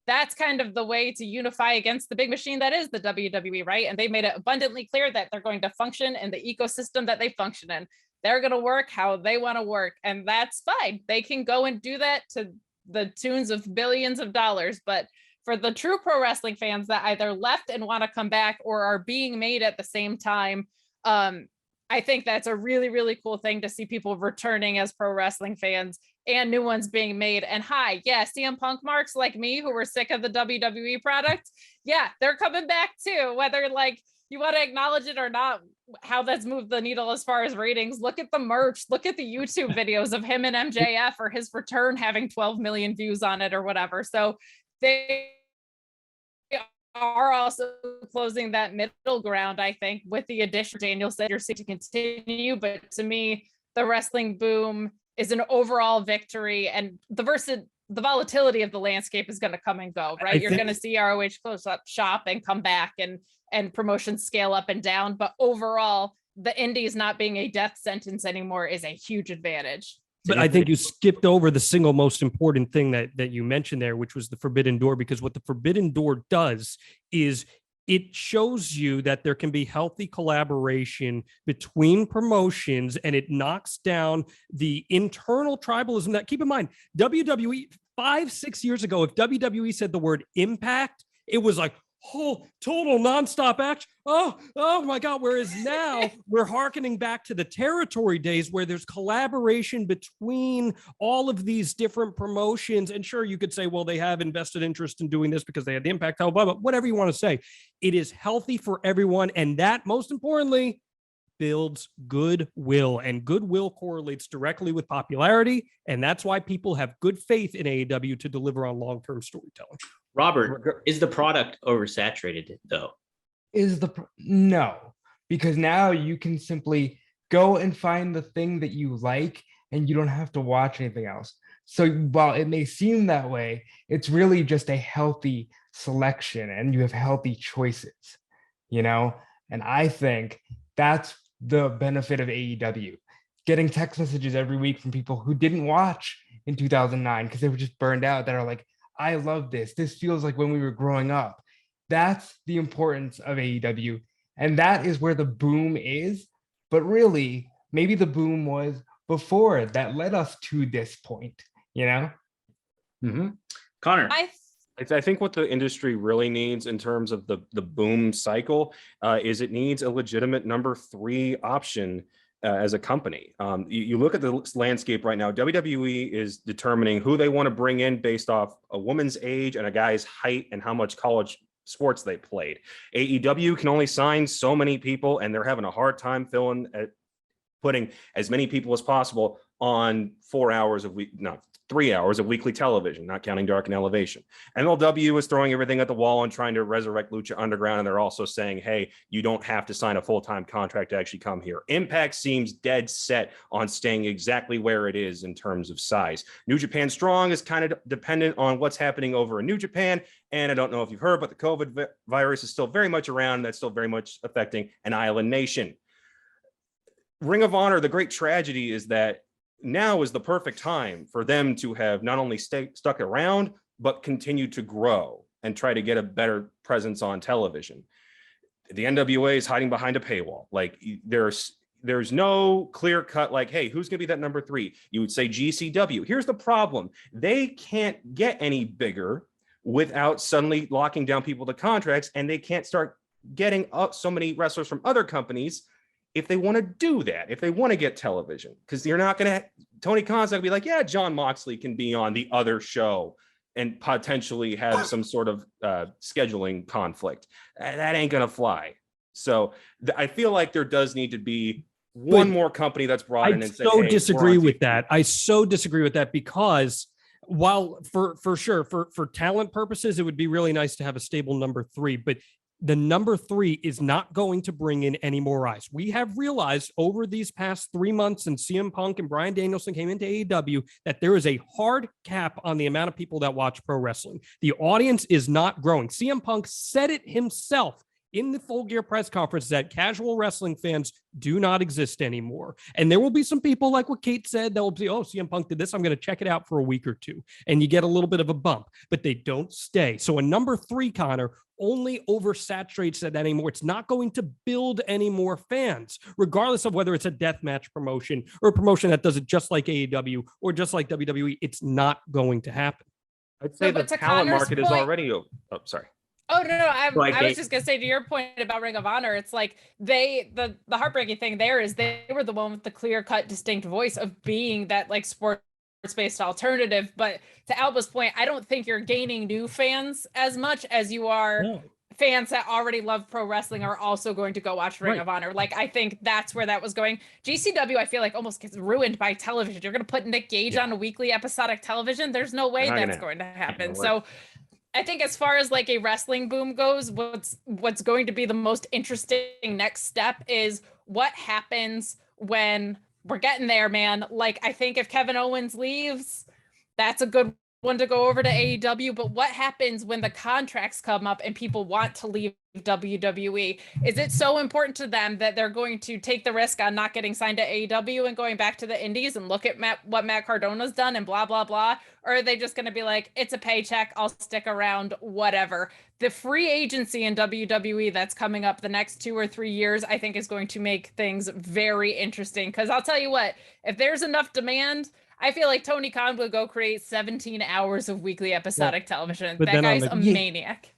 that's kind of the way to unify against the big machine that is the WWE, right? And they made it abundantly clear that they're going to function in the ecosystem that they function in. They're going to work how they want to work, and that's fine. They can go and do that to the tunes of billions of dollars. But for the true pro wrestling fans that either left and want to come back or are being made at the same time, I think that's a really, really cool thing to see people returning as pro wrestling fans and new ones being made. And CM Punk marks like me who were sick of the WWE product. Yeah, they're coming back too, whether like you want to acknowledge it or not, how that's moved the needle as far as ratings. Look at the merch, look at the YouTube videos of him and MJF or his return having 12 million views on it or whatever. So they are also closing that middle ground, I think, with the addition Daniel said you're seeing to continue. But to me, the wrestling boom is an overall victory, and the volatility of the landscape is going to come and go, right? You're going to see ROH close up shop and come back and promotions scale up and down. But overall, the indies not being a death sentence anymore is a huge advantage. But I think you skipped over the single most important thing that you mentioned there, which was the Forbidden Door, because what the Forbidden Door does is it shows you that there can be healthy collaboration between promotions, and it knocks down the internal tribalism that, keep in mind, WWE 5-6 years ago, if WWE said the word Impact, it was like, oh, total nonstop action. Oh my God. Whereas now we're hearkening back to the territory days where there's collaboration between all of these different promotions. And sure, you could say, well, they have invested interest in doing this because they had the impact, blah, blah, blah, whatever you want to say. It is healthy for everyone. And that, most importantly, builds goodwill, and goodwill correlates directly with popularity. And that's why people have good faith in AEW to deliver on long-term storytelling. Robert, is the product oversaturated though? No, because now you can simply go and find the thing that you like and you don't have to watch anything else. So while it may seem that way, it's really just a healthy selection and you have healthy choices, And I think that's the benefit of AEW. Getting text messages every week from people who didn't watch in 2009 because they were just burned out, that are like, I love this. This feels like when we were growing up. That's the importance of AEW. And that is where the boom is. But really, maybe the boom was before that led us to this point, Mm-hmm. Connor. I think what the industry really needs in terms of the boom cycle is it needs a legitimate number 3 option as a company. You look at the landscape right now, WWE is determining who they want to bring in based off a woman's age and a guy's height and how much college sports they played. AEW can only sign so many people, and they're having a hard time putting as many people as possible on 3 hours of weekly television, not counting Dark and Elevation. MLW is throwing everything at the wall and trying to resurrect Lucha Underground, and they're also saying, hey, you don't have to sign a full-time contract to actually come here. Impact seems dead set on staying exactly where it is in terms of size. New Japan Strong is kind of dependent on what's happening over in New Japan, and I don't know if you've heard, but the COVID virus is still very much around, and that's still very much affecting an island nation. Ring of Honor, the great tragedy is that now is the perfect time for them to have not only stuck around, but continue to grow and try to get a better presence on television. The NWA is hiding behind a paywall. Like there's no clear cut like, hey, who's going to be that number 3? You would say GCW. Here's the problem. They can't get any bigger without suddenly locking down people to contracts, and they can't start getting up so many wrestlers from other companies if they want to do that, if they want to get television, because you're not going to, Tony Khan's not going to be like, yeah, John Moxley can be on the other show and potentially have some sort of scheduling conflict. That ain't going to fly. So I feel like there does need to be one more company that's brought in and say, hey, disagree with that. I so disagree with that, because while for sure, for talent purposes, it would be really nice to have a stable number 3, but the number 3 is not going to bring in any more eyes. We have realized over these past 3 months, and CM Punk and Bryan Danielson came into AEW, that there is a hard cap on the amount of people that watch pro wrestling. The audience is not growing. CM Punk said it himself in the Full Gear press conference that casual wrestling fans do not exist anymore. And there will be some people, like what Kate said, that will be, oh, CM Punk did this, I'm going to check it out for a week or 2. And you get a little bit of a bump, but they don't stay. So a number 3, Connor, only oversaturates that anymore. It's not going to build any more fans, regardless of whether it's a deathmatch promotion or a promotion that does it just like AEW or just like WWE. It's not going to happen. I'd say the talent market is already, sorry. Oh, no, I was just going to say, to your point about Ring of Honor, it's like the heartbreaking thing there is they were the one with the clear-cut, distinct voice of being that like sports-based alternative. But to Alba's point, I don't think you're gaining new fans as much as you are fans that already love pro wrestling are also going to go watch Ring of Honor. Like, I think that's where that was going. GCW, I feel like almost gets ruined by television. You're going to put Nick Gage on a weekly episodic television. There's no way that's going to happen. So I think as far as like a wrestling boom goes, what's going to be the most interesting next step is what happens when we're getting there, man. Like, I think if Kevin Owens leaves, that's a good one to go over to AEW. But what happens when the contracts come up and people want to leave WWE? Is it so important to them that they're going to take the risk on not getting signed to AEW and going back to the indies and look at what Matt Cardona's done and blah, blah, blah? Or are they just going to be like, it's a paycheck, I'll stick around, whatever? The free agency in WWE that's coming up the next 2 or 3 years, I think is going to make things very interesting. Because I'll tell you what, if there's enough demand, I feel like Tony Khan will go create 17 hours of weekly episodic television. That guy's a maniac.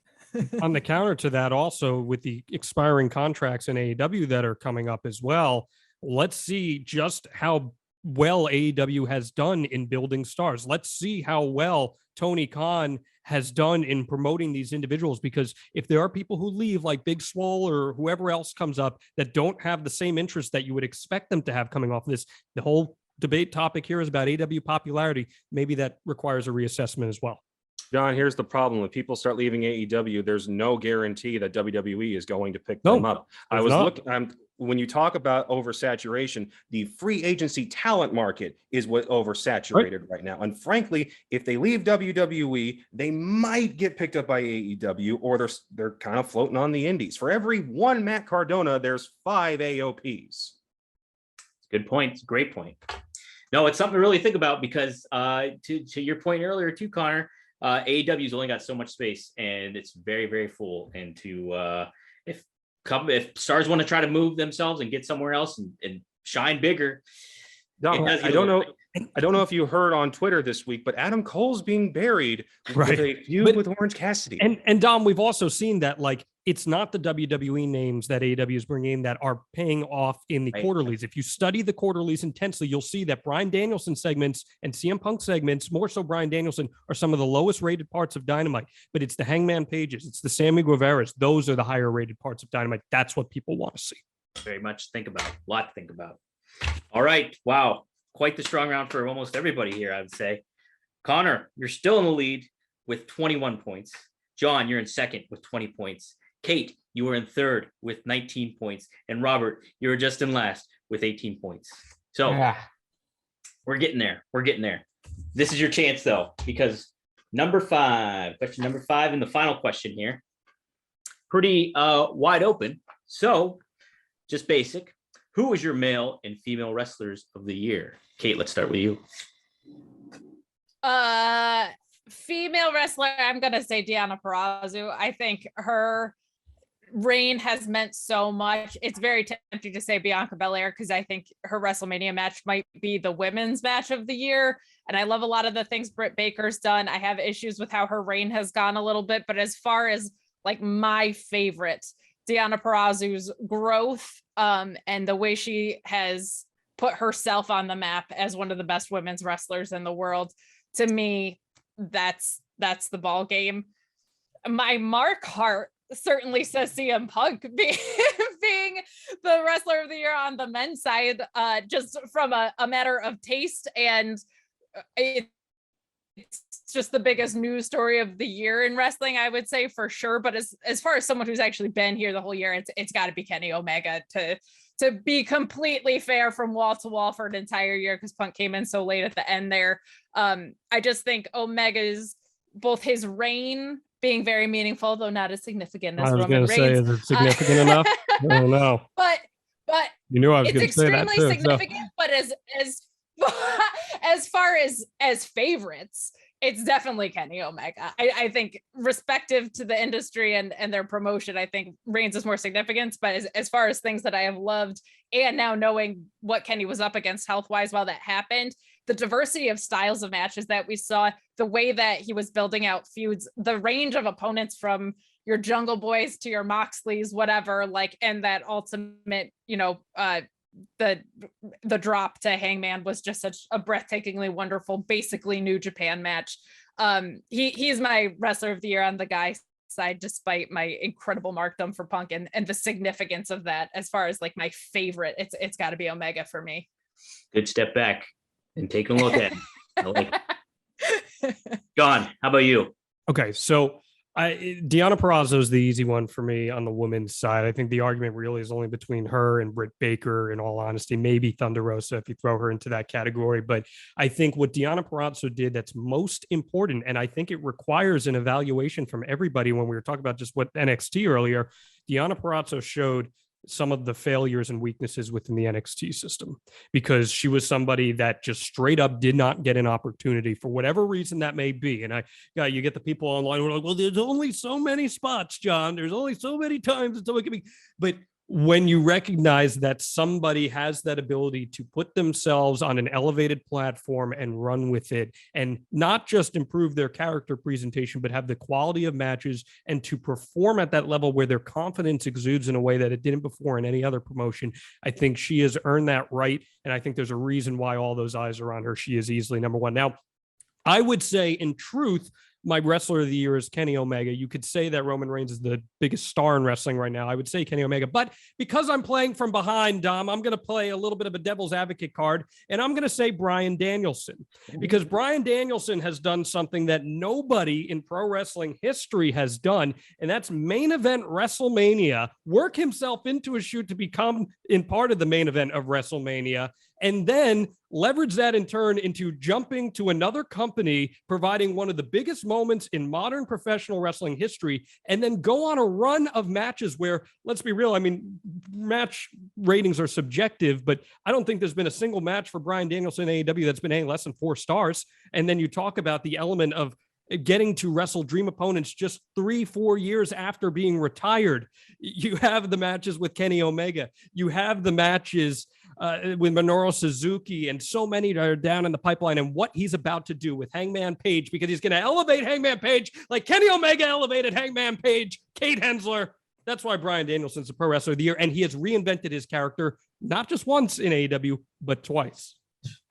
On the counter to that, also with the expiring contracts in AEW that are coming up as well, let's see just how well AEW has done in building stars. Let's see how well Tony Khan has done in promoting these individuals, because if there are people who leave like Big Swole or whoever else comes up that don't have the same interest that you would expect them to have coming off this, the whole debate topic here is about AEW popularity. Maybe that requires a reassessment as well. John, here's the problem. When people start leaving AEW, there's no guarantee that WWE is going to pick them up. I was looking, when you talk about oversaturation, the free agency talent market is what oversaturated right now. And frankly, if they leave WWE, they might get picked up by AEW, or they're kind of floating on the indies. For every one Matt Cardona, there's 5 AOPs. Good point. It's a great point. No, it's something to really think about, because to your point earlier too, Connor, AEW's only got so much space and it's very, very full. And if stars want to try to move themselves and get somewhere else and shine bigger. No, I don't know if you heard on Twitter this week, but Adam Cole's being buried with a feud with Orange Cassidy. And Dom, we've also seen that like it's not the WWE names that AEW is bringing in that are paying off in the quarterlies. If you study the quarterlies intensely, you'll see that Bryan Danielson segments and CM Punk segments, more so Bryan Danielson, are some of the lowest rated parts of Dynamite. But it's the Hangman Pages, it's the Sammy Guevara's. Those are the higher rated parts of Dynamite. That's what people want to see. Very much think about. A lot to think about. All right. Wow. Quite the strong round for almost everybody here, I would say. Connor, you're still in the lead with 21 points. John, you're in second with 20 points. Kate, you were in third with 19 points. And Robert, you were just in last with 18 points. So we're getting there. We're getting there. This is your chance, though, because question number 5 and the final question here. Pretty wide open. So just basic. Who is your male and female wrestlers of the year? Kate, let's start with you. Female wrestler, I'm going to say Deonna Purrazzo. I think reign has meant so much. It's very tempting to say Bianca Belair because I think her WrestleMania match might be the women's match of the year. And I love a lot of the things Britt Baker's done. I have issues with how her reign has gone a little bit, but as far as like my favorite, Deonna Purrazzo's growth and the way she has put herself on the map as one of the best women's wrestlers in the world, to me, that's the ball game. My Mark Hart certainly says CM Punk being the wrestler of the year on the men's side, just from a matter of taste, and it's just the biggest news story of the year in wrestling, I would say, for sure. But as far as someone who's actually been here the whole year, it's got to be Kenny Omega to be completely fair from wall to wall for an entire year, because Punk came in so late at the end there. I just think Omega's, both his reign being very meaningful, though not as significant as Roman Reigns. I was going to say, is it significant enough? I don't know. But you knew I was going to say that too. It's extremely significant, but as far as favorites, it's definitely Kenny Omega. I think, respective to the industry and their promotion, I think Reigns is more significant. But as far as things that I have loved, and now knowing what Kenny was up against health-wise while that happened, the diversity of styles of matches that we saw, the way that he was building out feuds, the range of opponents from your Jungle Boys to your Moxleys, whatever, like, and that ultimate, the drop to Hangman was just such a breathtakingly wonderful, basically New Japan match. He's my wrestler of the year on the guy side, despite my incredible markdom for Punk and the significance of that. As far as like my favorite, it's got to be Omega for me. Good step back and take a look at it. I like it. John, how about you? Okay, so Deonna Purrazzo is the easy one for me on the women's side. I think the argument really is only between her and Britt Baker, in all honesty, maybe Thunder Rosa if you throw her into that category. But I think what Deonna Purrazzo did that's most important, and I think it requires an evaluation from everybody when we were talking about just what NXT earlier, Deonna Purrazzo showed some of the failures and weaknesses within the NXT system, because she was somebody that just straight up did not get an opportunity for whatever reason that may be. And you get the people online who are like, well, there's only so many spots, John. There's only so many times that someone can be. But when you recognize that somebody has that ability to put themselves on an elevated platform and run with it, and not just improve their character presentation, but have the quality of matches and to perform at that level where their confidence exudes in a way that it didn't before in any other promotion, I think she has earned that right. And I think there's a reason why all those eyes are on her. She is easily number one. Now, I would say, in truth, my wrestler of the year is Kenny Omega. You could say that Roman Reigns is the biggest star in wrestling right now. I would say Kenny Omega. But because I'm playing from behind, Dom, I'm going to play a little bit of a devil's advocate card, and I'm going to say Bryan Danielson, because Bryan Danielson has done something that nobody in pro wrestling history has done, and that's main event WrestleMania, work himself into a shoot to become in part of the main event of WrestleMania, and then leverage that in turn into jumping to another company, providing one of the biggest moments in modern professional wrestling history, and then go on a run of matches where, let's be real, I mean, match ratings are subjective, but I don't think there's been a single match for Bryan Danielson in AEW that's been any less than 4 stars. And then you talk about the element of getting to wrestle dream opponents just 3-4 years after being retired. You have the matches with Kenny Omega. You have the matches with Minoru Suzuki, and so many that are down in the pipeline, and what he's about to do with Hangman Page, because he's going to elevate Hangman Page like Kenny Omega elevated Hangman Page, Kate Hensler. That's why Bryan Danielson's the pro wrestler of the year, and he has reinvented his character, not just once in AEW, but twice.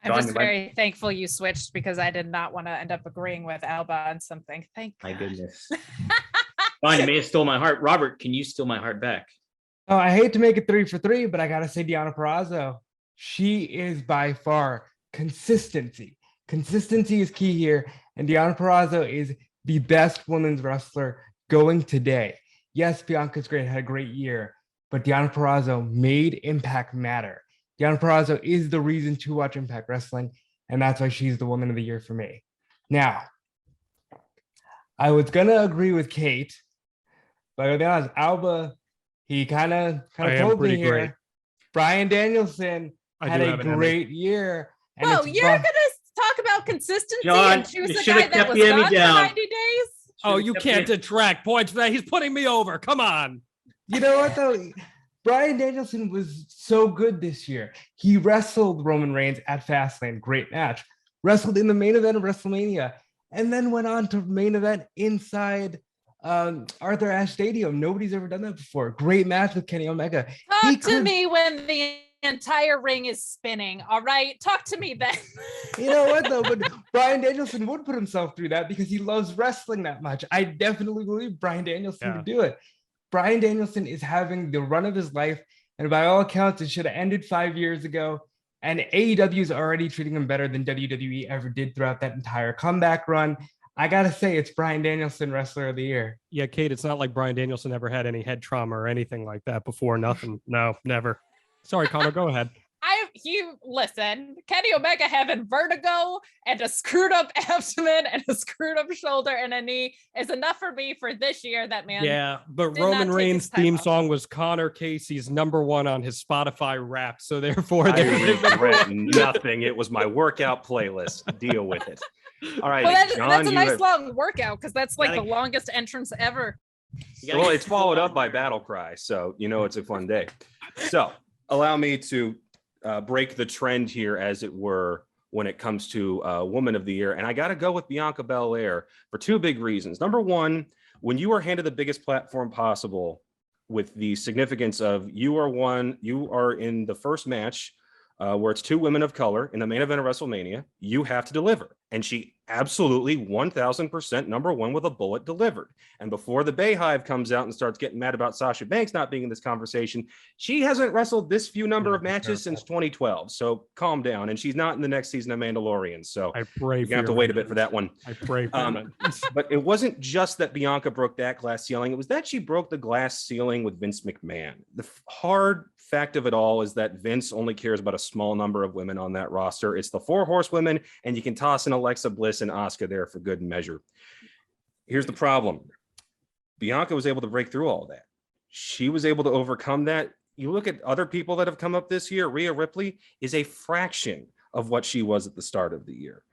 I'm just very thankful you switched, because I did not want to end up agreeing with Alba on something. Thank God. My goodness. Fine, you may have stole my heart. Robert, can you steal my heart back? Oh, I hate to make it 3 for 3, but I got to say Deonna Purrazzo. She is by far consistency. Consistency is key here. And Deonna Purrazzo is the best women's wrestler going today. Yes, Bianca's had a great year, but Deonna Purrazzo made Impact matter. Deonna Purrazzo is the reason to watch Impact Wrestling, and that's why she's the woman of the year for me. Now, I was going to agree with Kate, but to be honest, Alba, he kind of told me here. Great. Bryan Danielson had a great year. Whoa, you're going to talk about consistency, John, and choose a guy that was gone for 90 days? Oh, you can't detract points for that. He's putting me over. Come on. You know what though? Bryan Danielson was so good this year. He wrestled Roman Reigns at Fastlane, great match. Wrestled in the main event of WrestleMania, and then went on to main event inside Arthur Ashe Stadium. Nobody's ever done that before. Great match with Kenny Omega. Talk to me when the entire ring is spinning. All right, talk to me then. You know what though? But Bryan Danielson would put himself through that because he loves wrestling that much. I definitely believe Bryan Danielson would do it. Bryan Danielson is having the run of his life, and by all accounts, it should have ended 5 years ago. And AEW is already treating him better than WWE ever did throughout that entire comeback run. I gotta say, it's Bryan Danielson, Wrestler of the Year. Yeah, Kate, it's not like Bryan Danielson ever had any head trauma or anything like that before. Nothing. No, never. Sorry, Connor, go ahead. Listen, Kenny Omega having vertigo and a screwed up abdomen and a screwed up shoulder and a knee is enough for me for this year. That man. Yeah, but Roman Reigns' theme song was Connor Casey's #1 on his Spotify rap. So therefore, I regret nothing. It was my workout playlist. Deal with it. All right. Well, that's a nice long workout because that's like the longest entrance ever. Well, it's followed up by Battle Cry. So, it's a fun day. So allow me to break the trend here, as it were, when it comes to Woman of the Year. And I got to go with Bianca Belair for two big reasons. Number one, when you are handed the biggest platform possible with the significance of you are in the first match where it's two women of color in the main event of WrestleMania, you have to deliver. And she absolutely 1000% #1 with a bullet delivered. And before the Bayhive comes out and starts getting mad about Sasha Banks not being in this conversation, she hasn't wrestled this few number of matches since 2012. So calm down. And she's not in the next season of Mandalorian. So I pray you're gonna have to wait a bit for that one. I pray for But it wasn't just that Bianca broke that glass ceiling. It was that she broke the glass ceiling with Vince McMahon. The hard fact of it all is that Vince only cares about a small number of women on that roster. It's the 4 horsewomen, and you can toss in Alexa Bliss and Asuka there for good measure. Here's the problem. Bianca was able to break through all that. She was able to overcome that. You look at other people that have come up this year. Rhea Ripley is a fraction of what she was at the start of the year.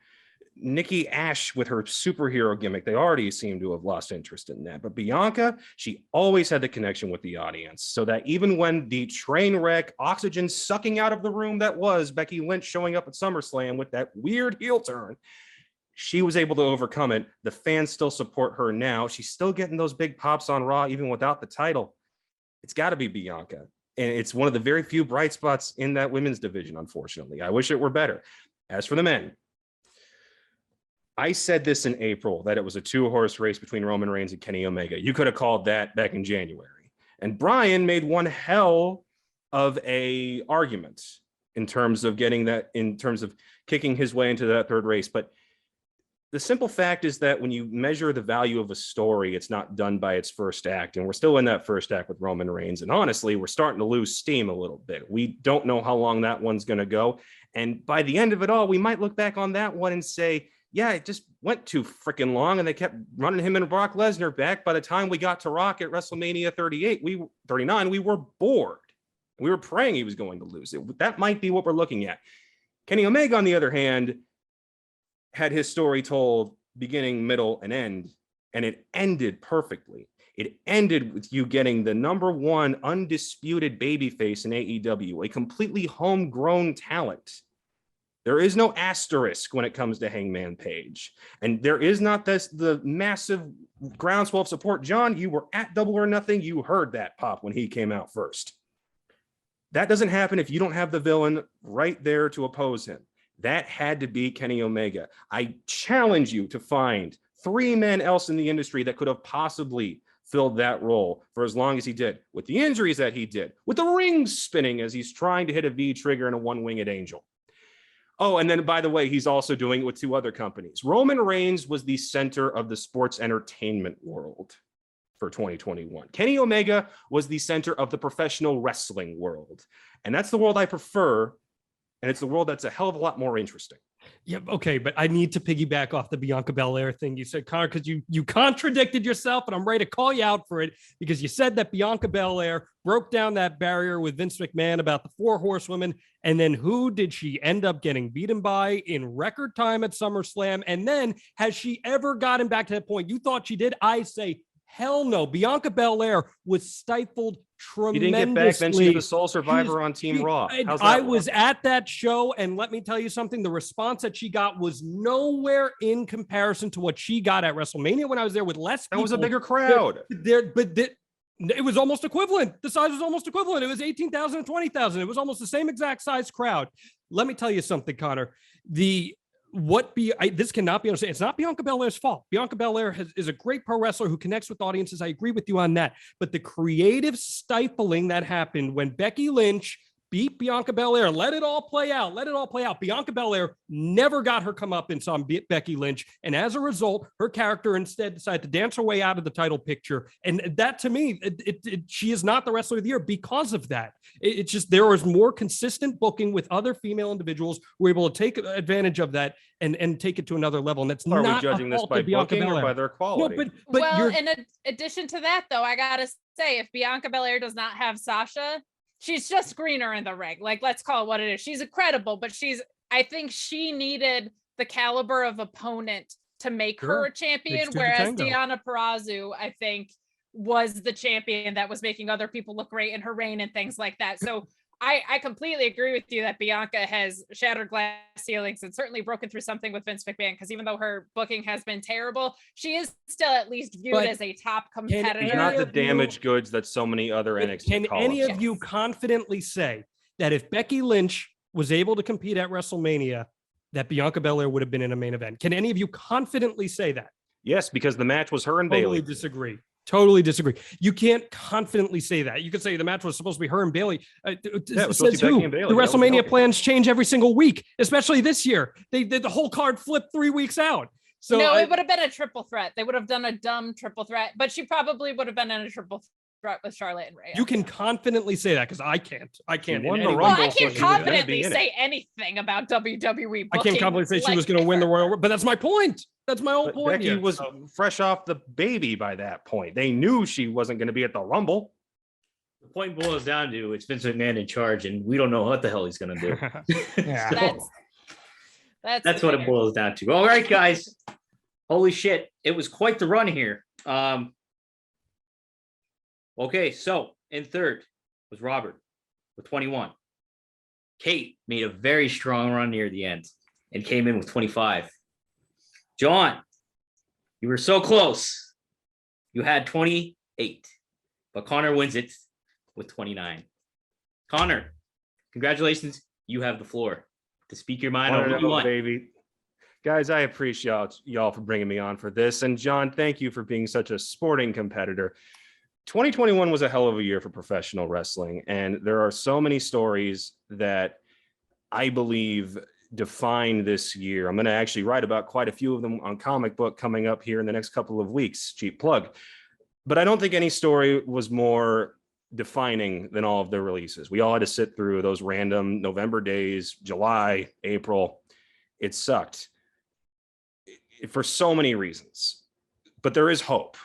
Nikki Ash with her superhero gimmick, they already seem to have lost interest in that. But Bianca, she always had the connection with the audience, so that even when the train wreck, oxygen sucking out of the room that was Becky Lynch showing up at SummerSlam with that weird heel turn, she was able to overcome it. The fans still support her now. She's still getting those big pops on Raw, even without the title. It's got to be Bianca. And it's one of the very few bright spots in that women's division, unfortunately. I wish it were better. As for the men, I said this in April, that it was a 2-horse race between Roman Reigns and Kenny Omega. You could have called that back in January. And Brian made one hell of a argument in terms of kicking his way into that third race. But the simple fact is that when you measure the value of a story, it's not done by its first act. And we're still in that first act with Roman Reigns. And honestly, we're starting to lose steam a little bit. We don't know how long that one's going to go. And by the end of it all, we might look back on that one and say, yeah, it just went too freaking long, and they kept running him and Brock Lesnar back. By the time we got to Rock at WrestleMania 39, we were bored. We were praying he was going to lose it. That might be what we're looking at. Kenny Omega, on the other hand, had his story told beginning, middle, and end, and it ended perfectly. It ended with you getting the #1 undisputed babyface in AEW, a completely homegrown talent. There is no asterisk when it comes to Hangman Page. And there is not the massive groundswell of support. John, you were at Double or Nothing. You heard that pop when he came out first. That doesn't happen if you don't have the villain right there to oppose him. That had to be Kenny Omega. I challenge you to find 3 men else in the industry that could have possibly filled that role for as long as he did, with the injuries that he did, with the rings spinning as he's trying to hit a V trigger and a one-winged angel. Oh, and then, by the way, he's also doing it with 2 other companies. Roman Reigns was the center of the sports entertainment world for 2021. Kenny Omega was the center of the professional wrestling world. And that's the world I prefer. And it's the world that's a hell of a lot more interesting. Yep. Okay. But I need to piggyback off the Bianca Belair thing you said, Connor, because you contradicted yourself, and I'm ready to call you out for it, because you said that Bianca Belair broke down that barrier with Vince McMahon about the 4 horsewomen. And then who did she end up getting beaten by in record time at SummerSlam? And then has she ever gotten back to that point? You thought she did? I say, Hell no. Bianca Belair was stifled tremendously. You didn't get back, then she was the sole survivor on Team Raw. I was at that show, and let me tell you something. The response that she got was nowhere in comparison to what she got at WrestleMania when I was there with less people. That was a bigger crowd. It was almost equivalent. The size was almost equivalent. It was 18,000 and 20,000. It was almost the same exact size crowd. Let me tell you something, Connor. This cannot be understood. It's not Bianca Belair's fault. Bianca Belair is a great pro wrestler who connects with audiences. I agree with you on that. But the creative stifling that happened when Becky Lynch beat Bianca Belair, let it all play out. Bianca Belair never got her comeuppance on Becky Lynch. And as a result, her character instead decided to dance her way out of the title picture. And that, to me, she is not the wrestler of the year because of that. It's just there was more consistent booking with other female individuals who were able to take advantage of that and take it to another level. And that's not we judging this by booking or by their quality? No, but well, in addition to that, though, I gotta say, if Bianca Belair does not have Sasha, she's just greener in the ring. Like, let's call it what it is. She's incredible, but I think she needed the caliber of opponent to make her a champion, whereas Deonna Purrazzo, I think, was the champion that was making other people look great in her reign and things like that. So I completely agree with you that Bianca has shattered glass ceilings and certainly broken through something with Vince McMahon, because even though her booking has been terrible, she is still at least viewed as a top competitor. She's not the damaged goods that so many other NXT Can any of you confidently say that if Becky Lynch was able to compete at WrestleMania, that Bianca Belair would have been in a main event? Can any of you confidently say that? Yes, because the match was her and Bayley. Totally disagree. You can't confidently say that. You could say the match was supposed to be her and Bayley. Says who? The WrestleMania plans change every single week, especially this year. They did the whole card flip 3 weeks out. So no, it would have been a triple threat. They would have done a dumb triple threat, but she probably would have been in a triple threat with Charlotte and Rhea. You can confidently say that, because I can't. I can't confidently say anything about WWE booking. I can't confidently say she was going to win the Royal Rumble, but that's my point. That's my whole point. Becky was fresh off the baby by that point. They knew she wasn't going to be at the Rumble. The point boils down to it's Vince McMahon in charge, and we don't know what the hell he's going to do. Yeah. That's what it boils down to. All right, guys. Holy shit. It was quite the run here. Okay, so in third was Robert with 21. Kate made a very strong run near the end and came in with 25. John, you were so close. You had 28, but Connor wins it with 29. Connor, congratulations. You have the floor to speak your mind on what you want. Baby. Guys, I appreciate y'all for bringing me on for this. And John, thank you for being such a sporting competitor. 2021 was a hell of a year for professional wrestling. And there are so many stories that I believe define this year. I'm going to actually write about quite a few of them on Comic Book coming up here in the next couple of weeks. Cheap plug. But I don't think any story was more defining than all of their releases. We all had to sit through those random November days, July, April. It sucked for so many reasons. But there is hope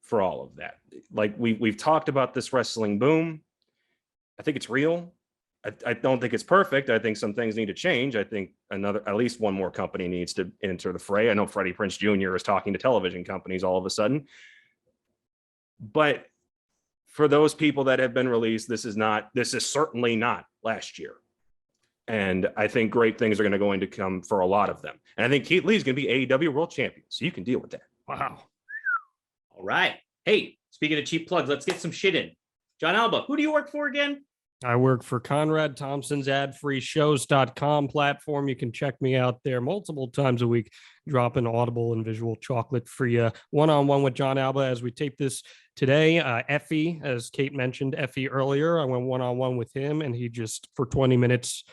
for all of that. Like we've talked about this wrestling boom. I think it's real. I don't think it's perfect. I think some things need to change. I think at least one more company needs to enter the fray. I know Freddie Prinze Jr. is talking to television companies all of a sudden. But for those people that have been released, this is certainly not last year. And I think great things are going to come for a lot of them. And I think Keith Lee is going to be AEW World Champion. So you can deal with that. Wow. All right. Hey, speaking of cheap plugs, let's get some shit in. John Alba, who do you work for again? I work for Conrad Thompson's AdFreeShows.com platform. You can check me out there multiple times a week, dropping audible and visual chocolate for you. One-on-one with John Alba as we tape this today. Effie, as Kate mentioned, Effie earlier, I went one-on-one with him, and he just, for 20 minutes,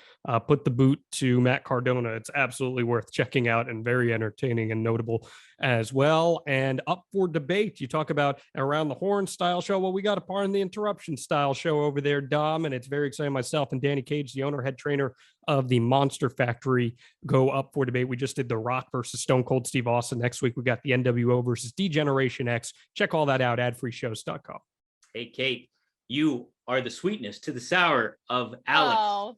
put the boot to Matt Cardona. It's absolutely worth checking out and very entertaining and notable as well. And Up for Debate, you talk about Around the Horn style show. Well, we got a Pardon the Interruption style show over there, Dom, and it's very exciting. Myself and Danny Cage, the owner, head trainer of the Monster Factory, go up for debate. We just did The Rock versus Stone Cold Steve Austin. Next week, we got the NWO versus D-Generation X. Check all that out, adfreeshows.com. Hey, Kate, you are the sweetness to the sour of Alex. Oh,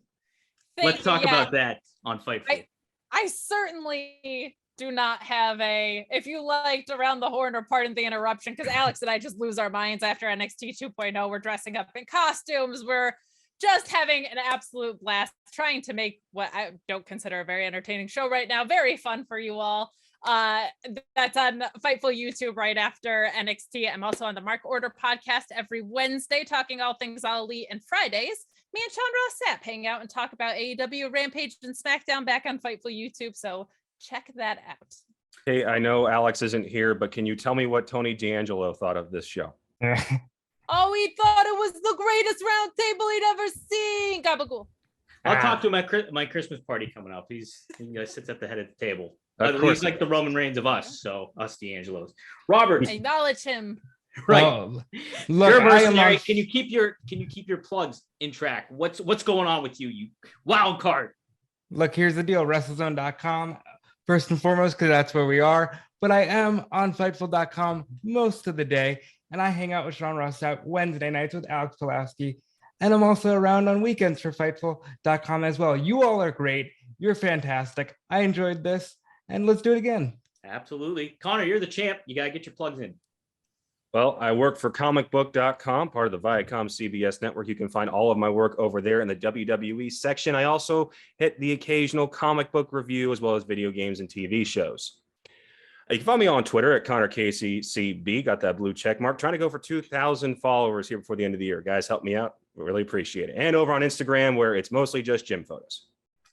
let's talk about that on Fightful. I certainly do not have if you liked Around the Horn, or pardon the interruption, because Alex and I just lose our minds after NXT 2.0. We're dressing up in costumes. We're just having an absolute blast, trying to make what I don't consider a very entertaining show right now very fun for you all. That's on Fightful YouTube right after NXT. I'm also on the Mark Order podcast every Wednesday, talking all things All Elite, and Fridays me and Sean Ross Sapp hang out and talk about AEW, Rampage, and SmackDown back on Fightful YouTube. So check that out. Hey, I know Alex isn't here, but can you tell me what Tony DeAngelo thought of this show? Oh, he thought it was the greatest round table he'd ever seen. Gabagool. I'll talk to him at my Christmas party coming up. He sits at the head of the table. He's like the Roman Reigns of us, so us DeAngelos. Robert, acknowledge him. Right. Look, You're a mercenary. Can you keep your plugs in track? What's going on with you wild card? Look, here's the deal. WrestleZone.com, first and foremost, because that's where we are. But I am on Fightful.com most of the day, and I hang out with Sean Ross out Wednesday nights with Alex Pulaski. And I'm also around on weekends for Fightful.com as well. You all are great. You're fantastic. I enjoyed this, and let's do it again. Absolutely. Connor, you're the champ. You got to get your plugs in. Well, I work for comicbook.com, part of the Viacom CBS network. You can find all of my work over there in the WWE section. I also hit the occasional comic book review, as well as video games and TV shows. You can find me on Twitter at ConnorKCCB. Got that blue check mark. Trying to go for 2,000 followers here before the end of the year. Guys, help me out. Really appreciate it. And over on Instagram, where it's mostly just gym photos.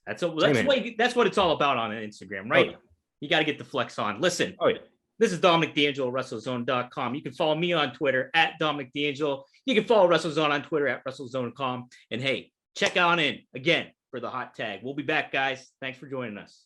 That's what it's all about on Instagram, right? Oh, yeah. You got to get the flex on. Listen. Oh, yeah. This is Dominic DeAngelo, WrestleZone.com. You can follow me on Twitter at Dominic DeAngelo. You can follow WrestleZone on Twitter at WrestleZone.com. And hey, check on in again for the hot tag. We'll be back, guys. Thanks for joining us.